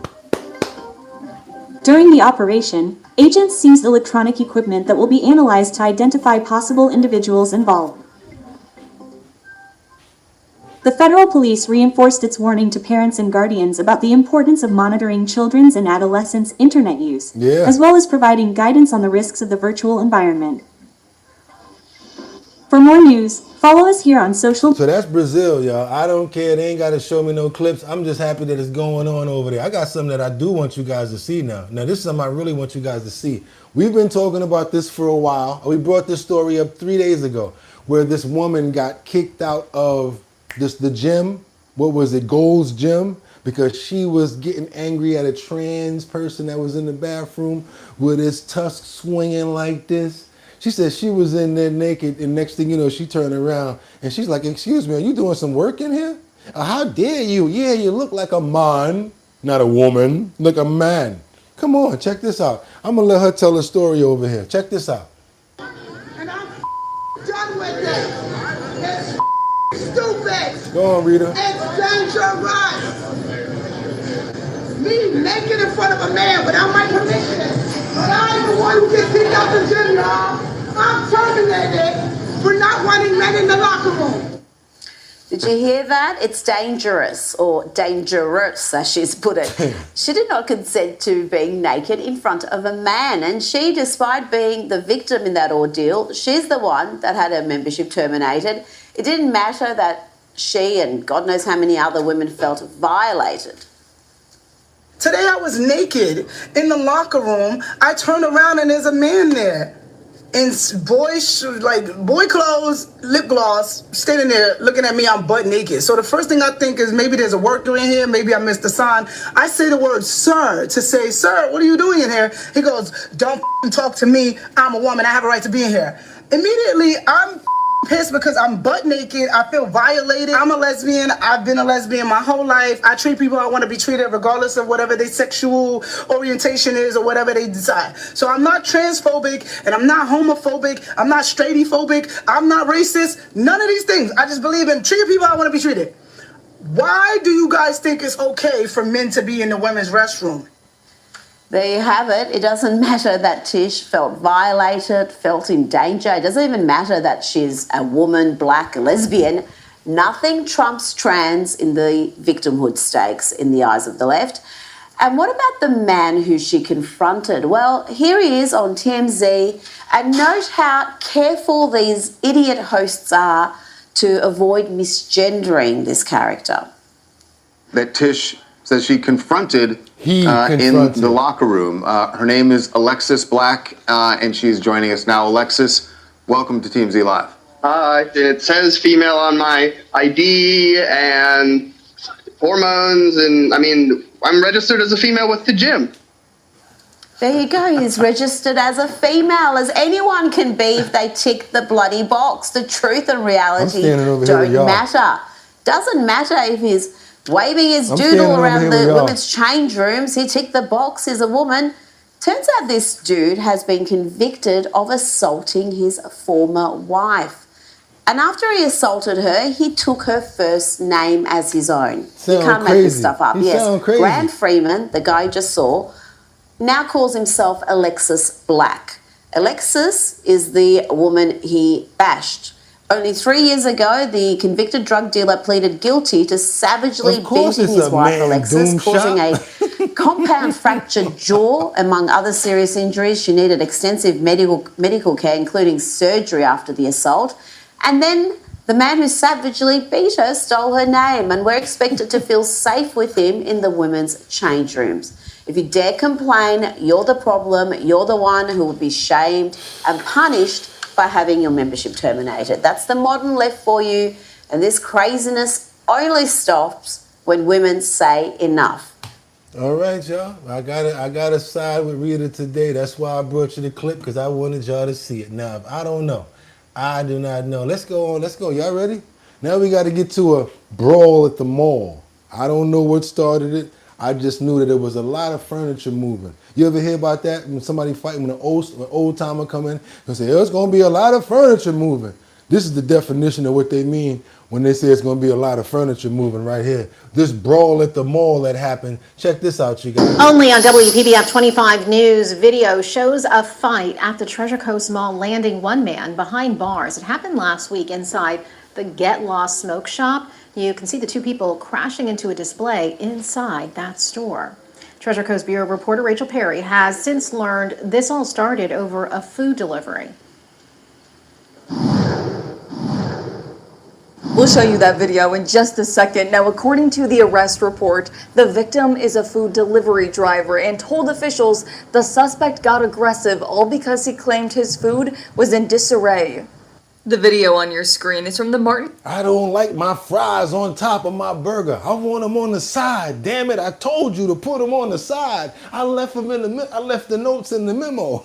During the operation, agents seized electronic equipment that will be analyzed to identify possible individuals involved. The federal police reinforced its warning to parents and guardians about the importance of monitoring children's and adolescents' internet use, Yeah. as well as providing guidance on the risks of the virtual environment. For more news, follow us here on social. So that's Brazil, y'all. I don't care. They ain't got to show me no clips. I'm just happy that it's going on over there. I got something that I do want you guys to see now. Now, this is something I really want you guys to see. We've been talking about this for a while. We brought this story up 3 days ago where this woman got kicked out of the gym. What was it? Gold's Gym? Because she was getting angry at a trans person that was in the bathroom with his tusk swinging like this. She said she was in there naked, and next thing you know, she turned around and she's like, "Excuse me, are you doing some work in here? How dare you? Yeah, you look like a man, not a woman, like a man. Come on, check this out. I'm gonna let her tell a story over here. Check this out." And I'm done with it. It's stupid. Go on, Rita. It's dangerous. Me naked in front of a man without my permission. I'm the one who gets kicked out the gym, y'all. I'm terminated for not wanting men in the locker room. Did you hear that? It's dangerous, or dangerous, as she's put it. She did not consent to being naked in front of a man, and she, despite being the victim in that ordeal, she's the one that had her membership terminated. It didn't matter that she and God knows how many other women felt violated. Today I was naked in the locker room. I turn around and there's a man there. In boy clothes, lip gloss, standing there looking at me, I'm butt naked. So the first thing I think is maybe there's a worker in here, maybe I missed the sign. I say the word sir to say, "Sir, what are you doing in here?" He goes, "Don't talk to me. I'm a woman. I have a right to be in here." Immediately, I'm pissed because I'm butt naked. I feel violated. I'm a lesbian. I've been a lesbian my whole life. I treat people how I want to be treated regardless of whatever their sexual orientation is or whatever they decide. So I'm not transphobic and I'm not homophobic. I'm not straightphobic. I'm not racist. None of these things. I just believe in treating people how I want to be treated. Why do you guys think it's okay for men to be in the women's restroom? There you have it. It doesn't matter that Tish felt violated, felt in danger. It doesn't even matter that she's a woman, black, lesbian. Nothing trumps trans in the victimhood stakes in the eyes of the left. And what about the man who she confronted? Well, here he is on TMZ. And note how careful these idiot hosts are to avoid misgendering this character. That Tish says she confronted in the locker room. Her name is Alexis Black, and she's joining us now. Alexis, welcome to TMZ Live. It says female on my ID and hormones, and I mean, I'm registered as a female with the gym. There you go. He's registered as a female, as anyone can be if they tick the bloody box. The truth and reality don't matter. Doesn't matter if he's waving his doodle around the women's change rooms. He ticked the box. He's a woman. Turns out this dude has been convicted of assaulting his former wife. And after he assaulted her, he took her first name as his own. You can't make this stuff up. Yes, Grant Freeman, the guy you just saw, now calls himself Alexis Black. Alexis is the woman he bashed. Only 3 years ago, the convicted drug dealer pleaded guilty to savagely beating his wife, Alexis, causing a compound fractured jaw, among other serious injuries. She needed extensive medical care, including surgery after the assault. And then the man who savagely beat her stole her name, and we're expected to feel safe with him in the women's change rooms. If you dare complain, you're the problem. You're the one who will be shamed and punished by having your membership terminated. That's the modern left for you, and this craziness only stops when women say enough. All right, y'all. I gotta side with Rita today. That's why I brought you the clip, because I wanted y'all to see it. Now, I don't know. I do not know. Let's go on. Let's go. Y'all ready? Now we got to get to a brawl at the mall. I don't know what started it. I just knew that there was a lot of furniture moving. You ever hear about that? When somebody fighting, when an old timer come in and say, there's going to be a lot of furniture moving. This is the definition of what they mean when they say it's going to be a lot of furniture moving right here. This brawl at the mall that happened. Check this out, you guys. Only on WPBF 25 News, video shows a fight at the Treasure Coast Mall, landing one man behind bars. It happened last week inside the Get Lost smoke shop. You can see the two people crashing into a display inside that store. Treasure Coast Bureau reporter Rachel Perry has since learned this all started over a food delivery. We'll show you that video in just a second. Now, according to the arrest report, the victim is a food delivery driver and told officials the suspect got aggressive all because he claimed his food was in disarray. The video on your screen is from the Martin. I don't like my fries on top of my burger. I want them on the side. Damn it, I told you to put them on the side. I left the notes in the memo.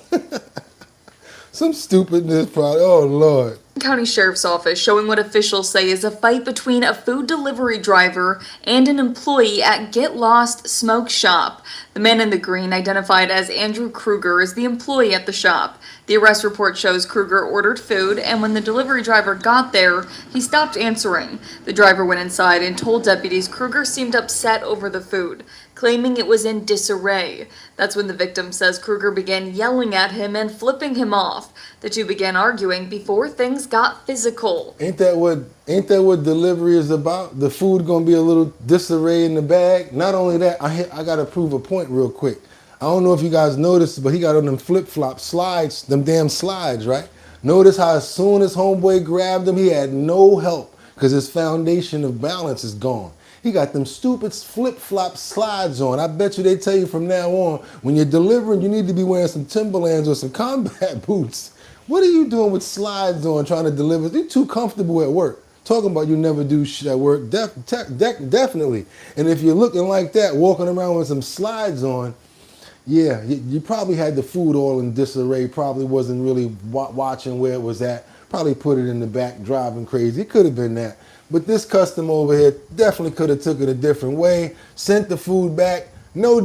Some stupidness probably. Oh, Lord. County Sheriff's Office showing what officials say is a fight between a food delivery driver and an employee at Get Lost Smoke Shop. The man in the green, identified as Andrew Kruger, is the employee at the shop. The arrest report shows Kruger ordered food, and when the delivery driver got there, he stopped answering. The driver went inside and told deputies Kruger seemed upset over the food, claiming it was in disarray. That's when the victim says Kruger began yelling at him and flipping him off. The two began arguing before things got physical. Ain't that what delivery is about? The food gonna be a little disarray in the bag. Not only that, I gotta prove a point real quick. I don't know if you guys noticed, but he got on them flip-flop slides, them damn slides, right? Notice how as soon as homeboy grabbed him, he had no help because his foundation of balance is gone. He got them stupid flip-flop slides on. I bet you they tell you from now on, when you're delivering, you need to be wearing some Timberlands or some combat boots. What are you doing with slides on trying to deliver? You're too comfortable at work. Talking about you never do shit at work, definitely. And if you're looking like that, walking around with some slides on, yeah, you probably had the food all in disarray, probably wasn't really watching where it was at, probably put it in the back driving crazy. It could have been that. But this customer over here definitely could have took it a different way, sent the food back. No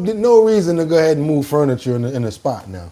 reason to go ahead and move furniture in the spot now.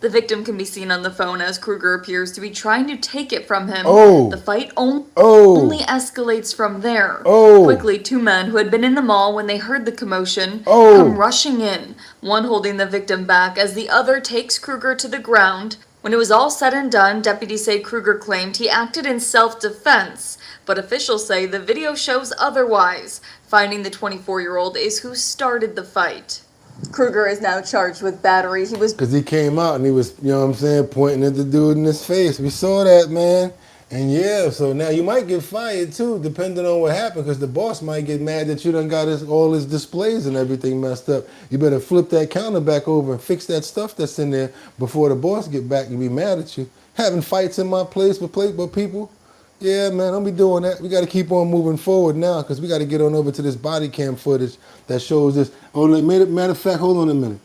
The victim can be seen on the phone as Kruger appears to be trying to take it from him. Oh. The fight only escalates from there. Quickly, two men who had been in the mall when they heard the commotion come rushing in, one holding the victim back as the other takes Kruger to the ground. When it was all said and done, deputies say Kruger claimed he acted in self-defense, but officials say the video shows otherwise. Finding the 24-year-old is who started the fight. Kruger is now charged with battery. Because he came out and he was, you know what I'm saying, pointing at the dude in his face. We saw that, man. And yeah, so now you might get fired too, depending on what happened, because the boss might get mad that you done got all his displays and everything messed up. You better flip that counter back over and fix that stuff that's in there before the boss get back and be mad at you. Having fights in my place with people. Yeah, man, don't be doing that. We got to keep on moving forward now because we got to get on over to this body cam footage that shows this. Oh, matter of fact, hold on a minute.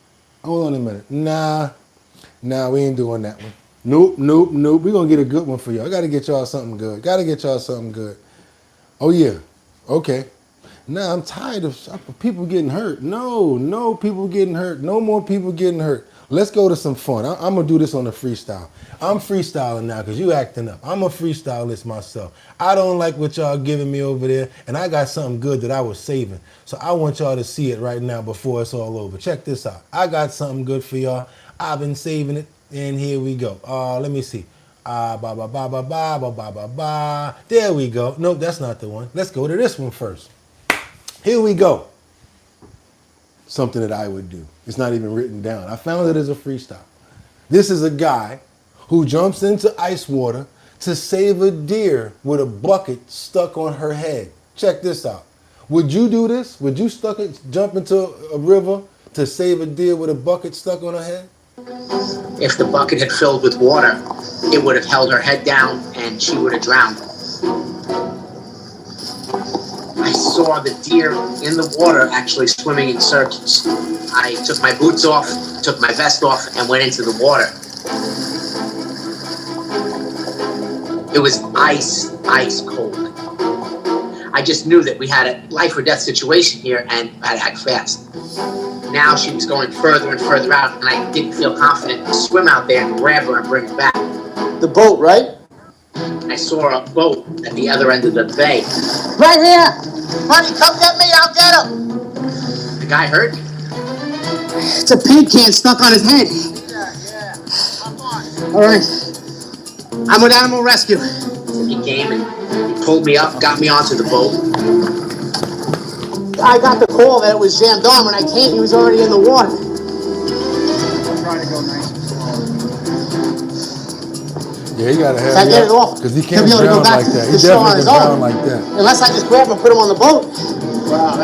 Nah, we ain't doing that one. Nope. We're going to get a good one for y'all. I got to get y'all something good. Oh, yeah. Okay. Now, I'm tired of people getting hurt. No people getting hurt. No more people getting hurt. Let's go to some fun. I'm going to do this on a freestyle. I'm freestyling now because you acting up. I'm a freestylist myself. I don't like what y'all giving me over there, and I got something good that I was saving. So I want y'all to see it right now before it's all over. Check this out. I got something good for y'all. I've been saving it, and here we go. Let me see. Ba ba ba ba ba ba ba ba ba. There we go. Nope, that's not the one. Let's go to this one first. Here we go. Something that I would do. It's not even written down. I found it as a freestyle. This is a guy who jumps into ice water to save a deer with a bucket stuck on her head. Check this out. Would you do this? Would you jump into a river to save a deer with a bucket stuck on her head? If the bucket had filled with water, it would have held her head down and she would have drowned. I saw the deer in the water actually swimming in circles. I took my boots off, took my vest off, and went into the water. It was ice cold. I just knew that we had a life or death situation here and I had to act fast. Now she was going further and further out, and I didn't feel confident to swim out there and grab her and bring her back. The boat, right? I saw a boat at the other end of the bay. Right here! Honey, come get me, I'll get him! The guy hurt? It's a paint can stuck on his head. All right. I'm with Animal Rescue. He came and he pulled me up, got me onto the boat. I got the call that it was jammed on. When I came, he was already in the water. I'm trying to go nice and slow. Yeah, he gotta have If I get it off, because he he'll can't be able to drown go back like that. to He the shore on definitely his can drown own. like that. Unless I just grab him and put him on the boat. Wow,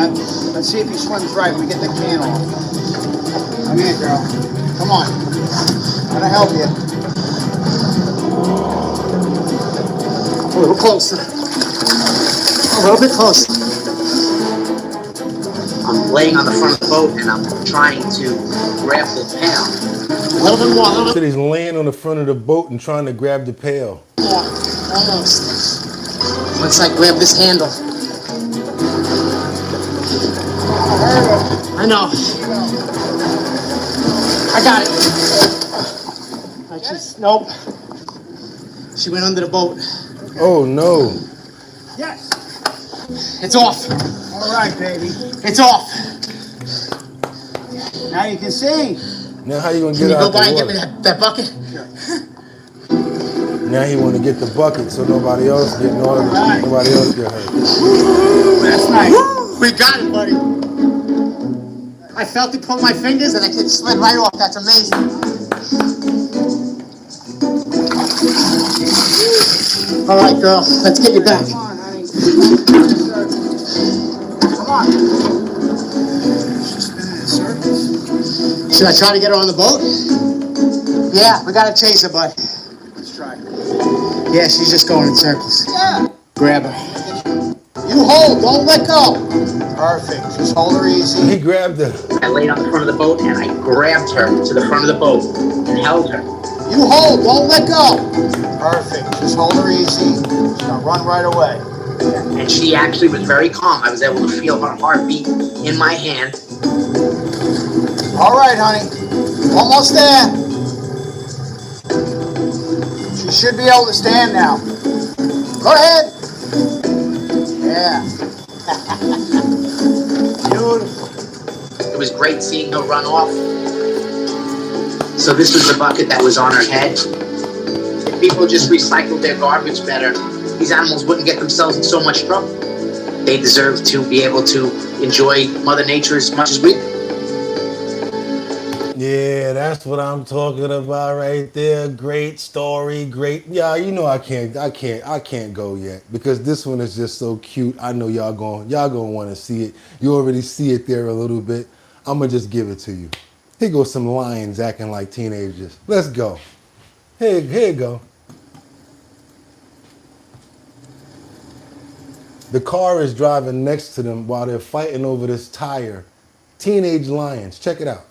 let's see if he swims right when we get the can off. Come here, girl. Come on. I'm gonna help you. A little closer. A little bit closer. I'm laying on the front of the boat and I'm trying to grab the pail. A little bit more. A little So he's laying on the front of the boat and trying to grab the pail. more. Almost. Once I grab this handle. I know. I got it. I just, nope. She went under the boat. Oh no. Yes. It's off. All right, baby. It's off. Now you can see. Now how you gonna Can get you out go by the and get water? me that bucket? Now he want to get the bucket so nobody else get nobody else get hurt. That's nice. We got it, buddy. I felt it pull my fingers and it slid right off. That's amazing. All right, girl. Let's get you back. Come on, honey. Come on. She's spinning in circles. Should I try to get her on the boat? Yeah, we gotta chase her, bud. Let's try. Yeah, she's just going in circles. Yeah. Grab her. You hold, don't let go. Perfect. Just hold her easy. He grabbed her. I laid on the front of the boat and I grabbed her to the front of the boat and held her. You hold, don't let go. Perfect. Just hold her easy. She's gonna run right away. And she actually was very calm. I was able to feel her heartbeat in my hand. All right, honey. Almost there. She should be able to stand now. Go ahead. Yeah. Beautiful. It was great seeing her run off. So this was the bucket that was on her head. If people just recycled their garbage better, these animals wouldn't get themselves in so much trouble. They deserve to be able to enjoy Mother Nature as much as we do. Yeah, that's what I'm talking about right there. Great story, great. Yeah, you know I can't go yet because this one is just so cute. I know y'all gonna want to see it. You already see it there a little bit. I'm gonna just give it to you. Here goes some lions acting like teenagers. Let's go. Here you go. The car is driving next to them while they're fighting over this tire. Teenage lions. Check it out.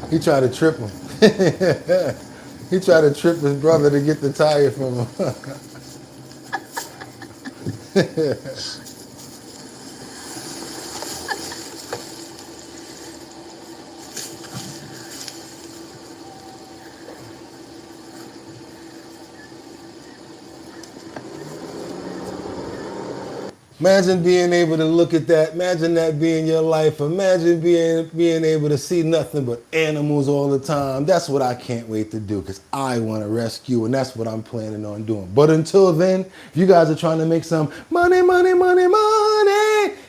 He tried to trip him. He tried to trip his brother to get the tire from him. Imagine being able to look at that. Imagine that being your life. Imagine being able to see nothing but animals all the time. That's what I can't wait to do because I want to rescue, and that's what I'm planning on doing. But until then, if you guys are trying to make some money,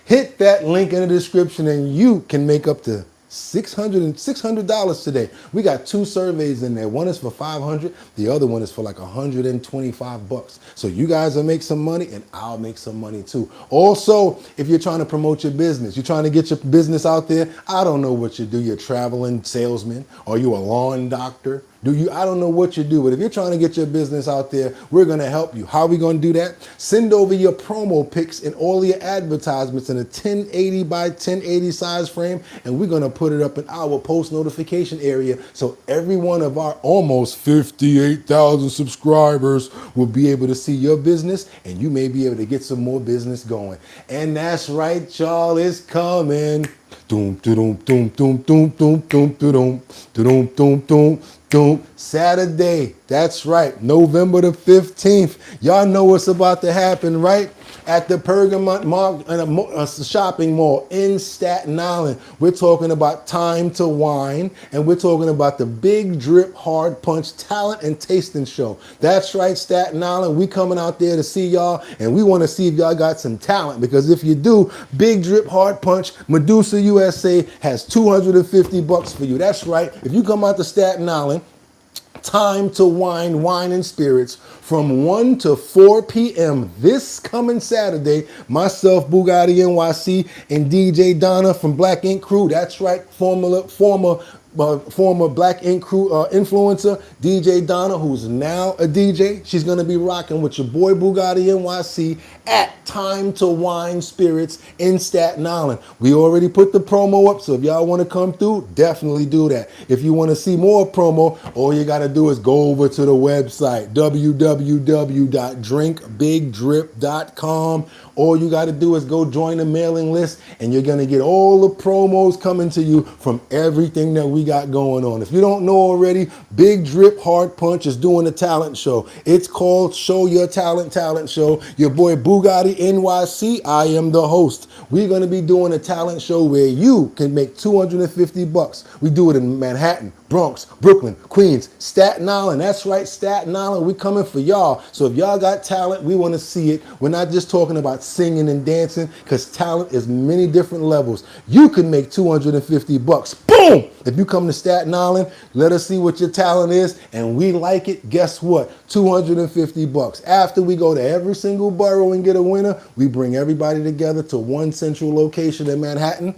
hit that link in the description and you can make up to $600 today. We got 2 surveys in there. One is for $500, the other one is for like $125. So you guys will make some money and I'll make some money too. Also, if you're trying to promote your business, you're trying to get your business out there, I don't know what you do. You're a traveling salesman, or you a lawn doctor? I don't know what you do, but if you're trying to get your business out there, we're going to help you. How are we going to do that? Send over your promo pics and all your advertisements in a 1080 by 1080 size frame, and we're going to put it up in our post notification area so every one of our almost 58,000 subscribers will be able to see your business, and you may be able to get some more business going. And that's right, y'all, it's coming. Doom, doom, doom, doom, doom, doom, doom, doom, doom, doom, doom. Saturday, that's right, November the 15th. Y'all know what's about to happen, right? At the Pergamon Mall, a shopping mall in Staten Island. We're talking about Time to Wine, and we're talking about the Big Drip Hard Punch Talent and Tasting Show. That's right, Staten Island. We coming out there to see y'all, and we want to see if y'all got some talent, because if you do, Big Drip Hard Punch Medusa USA has $250 for you. That's right. If you come out to Staten Island, Time to Wine, Wine and Spirits, from 1 to 4 p.m. this coming Saturday. Myself, Bugatti NYC, and DJ Donna from Black Ink Crew. That's right, former Black Ink Crew influencer, DJ Donna, who's now a DJ. She's going to be rocking with your boy Bugatti NYC at Time to Wine Spirits in Staten Island. We already put the promo up, so if y'all want to come through, definitely do that. If you want to see more promo, all you got to do is go over to the website, www.drinkbigdrip.com. All you got to do is go join the mailing list, and you're going to get all the promos coming to you from everything that we got going on. If you don't know already, Big Drip Hard Punch is doing a talent show. It's called Show Your Talent Show. Your boy Bugatti NYC, I am the host. We're going to be doing a talent show where you can make $250. We do it in Manhattan, Bronx, Brooklyn, Queens, Staten Island. That's right, Staten Island. We're coming for y'all. So if y'all got talent, we want to see it. We're not just talking about singing and dancing, because talent is many different levels. You can make $250. Boom! If you come to Staten Island, let us see what your talent is, and we like it. Guess what? $250. After we go to every single borough and get a winner, we bring everybody together to one central location in Manhattan,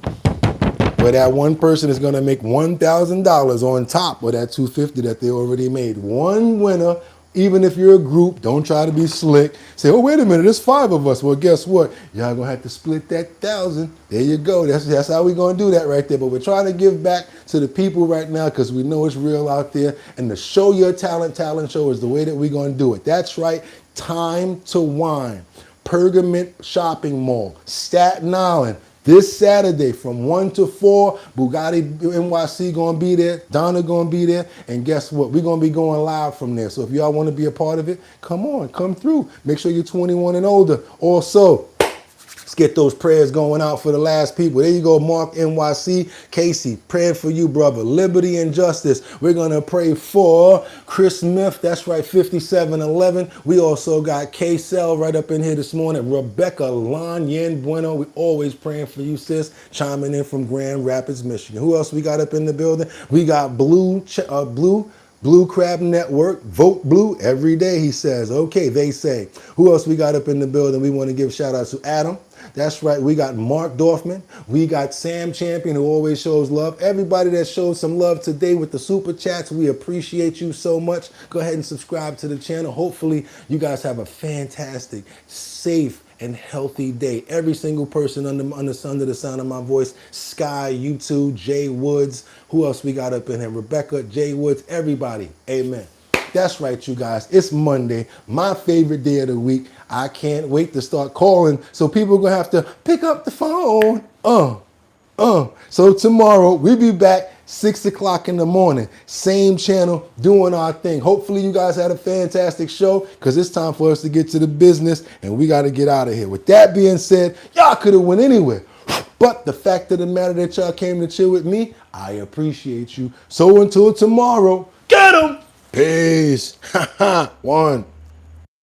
where that one person is going to make $1,000 on top of that $250 that they already made. One winner. Even if you're a group, don't try to be slick. Say, oh, wait a minute, there's 5 of us. Well, guess what? Y'all gonna have to split that $1,000. There you go. That's how we're gonna do that right there. But we're trying to give back to the people right now, because we know it's real out there. And the Show Your Talent show is the way that we're gonna do it. That's right. Time to Wine, Pergamon Shopping Mall, Staten Island. This Saturday from 1 to 4, Bugatti NYC going to be there, Donna going to be there, and guess what? We're going to be going live from there. So if y'all want to be a part of it, come on, come through. Make sure you're 21 and older. Also, let's get those prayers going out for the last people. There you go, Mark NYC. Casey, praying for you, brother. Liberty and justice. We're going to pray for Chris Smith. That's right, 5711. We also got K-Cell right up in here this morning. Rebecca Lon Yen Bueno. We always praying for you, sis. Chiming in from Grand Rapids, Michigan. Who else we got up in the building? We got Blue Crab Network, vote blue every day, he says. Okay, they say. Who else we got up in the building? We want to give shout out to Adam. That's right, we got Mark Dorfman. We got Sam Champion, who always shows love. Everybody that showed some love today with the super chats, we appreciate you so much. Go ahead and subscribe to the channel. Hopefully you guys have a fantastic, safe, and healthy day. Every single person under the sound of my voice. Sky, YouTube, Jay Woods. Who else we got up in here? Rebecca, Jay Woods, everybody. Amen. That's right, you guys. It's Monday, my favorite day of the week. I can't wait to start calling, so people are going to have to pick up the phone. So tomorrow, we'll be back 6 o'clock in the morning, same channel, doing our thing. Hopefully you guys had a fantastic show, because it's time for us to get to the business and we got to get out of here. With that being said, y'all could have went anywhere. But the fact of the matter that y'all came to chill with me, I appreciate you. So until tomorrow, get 'em! Peace. One.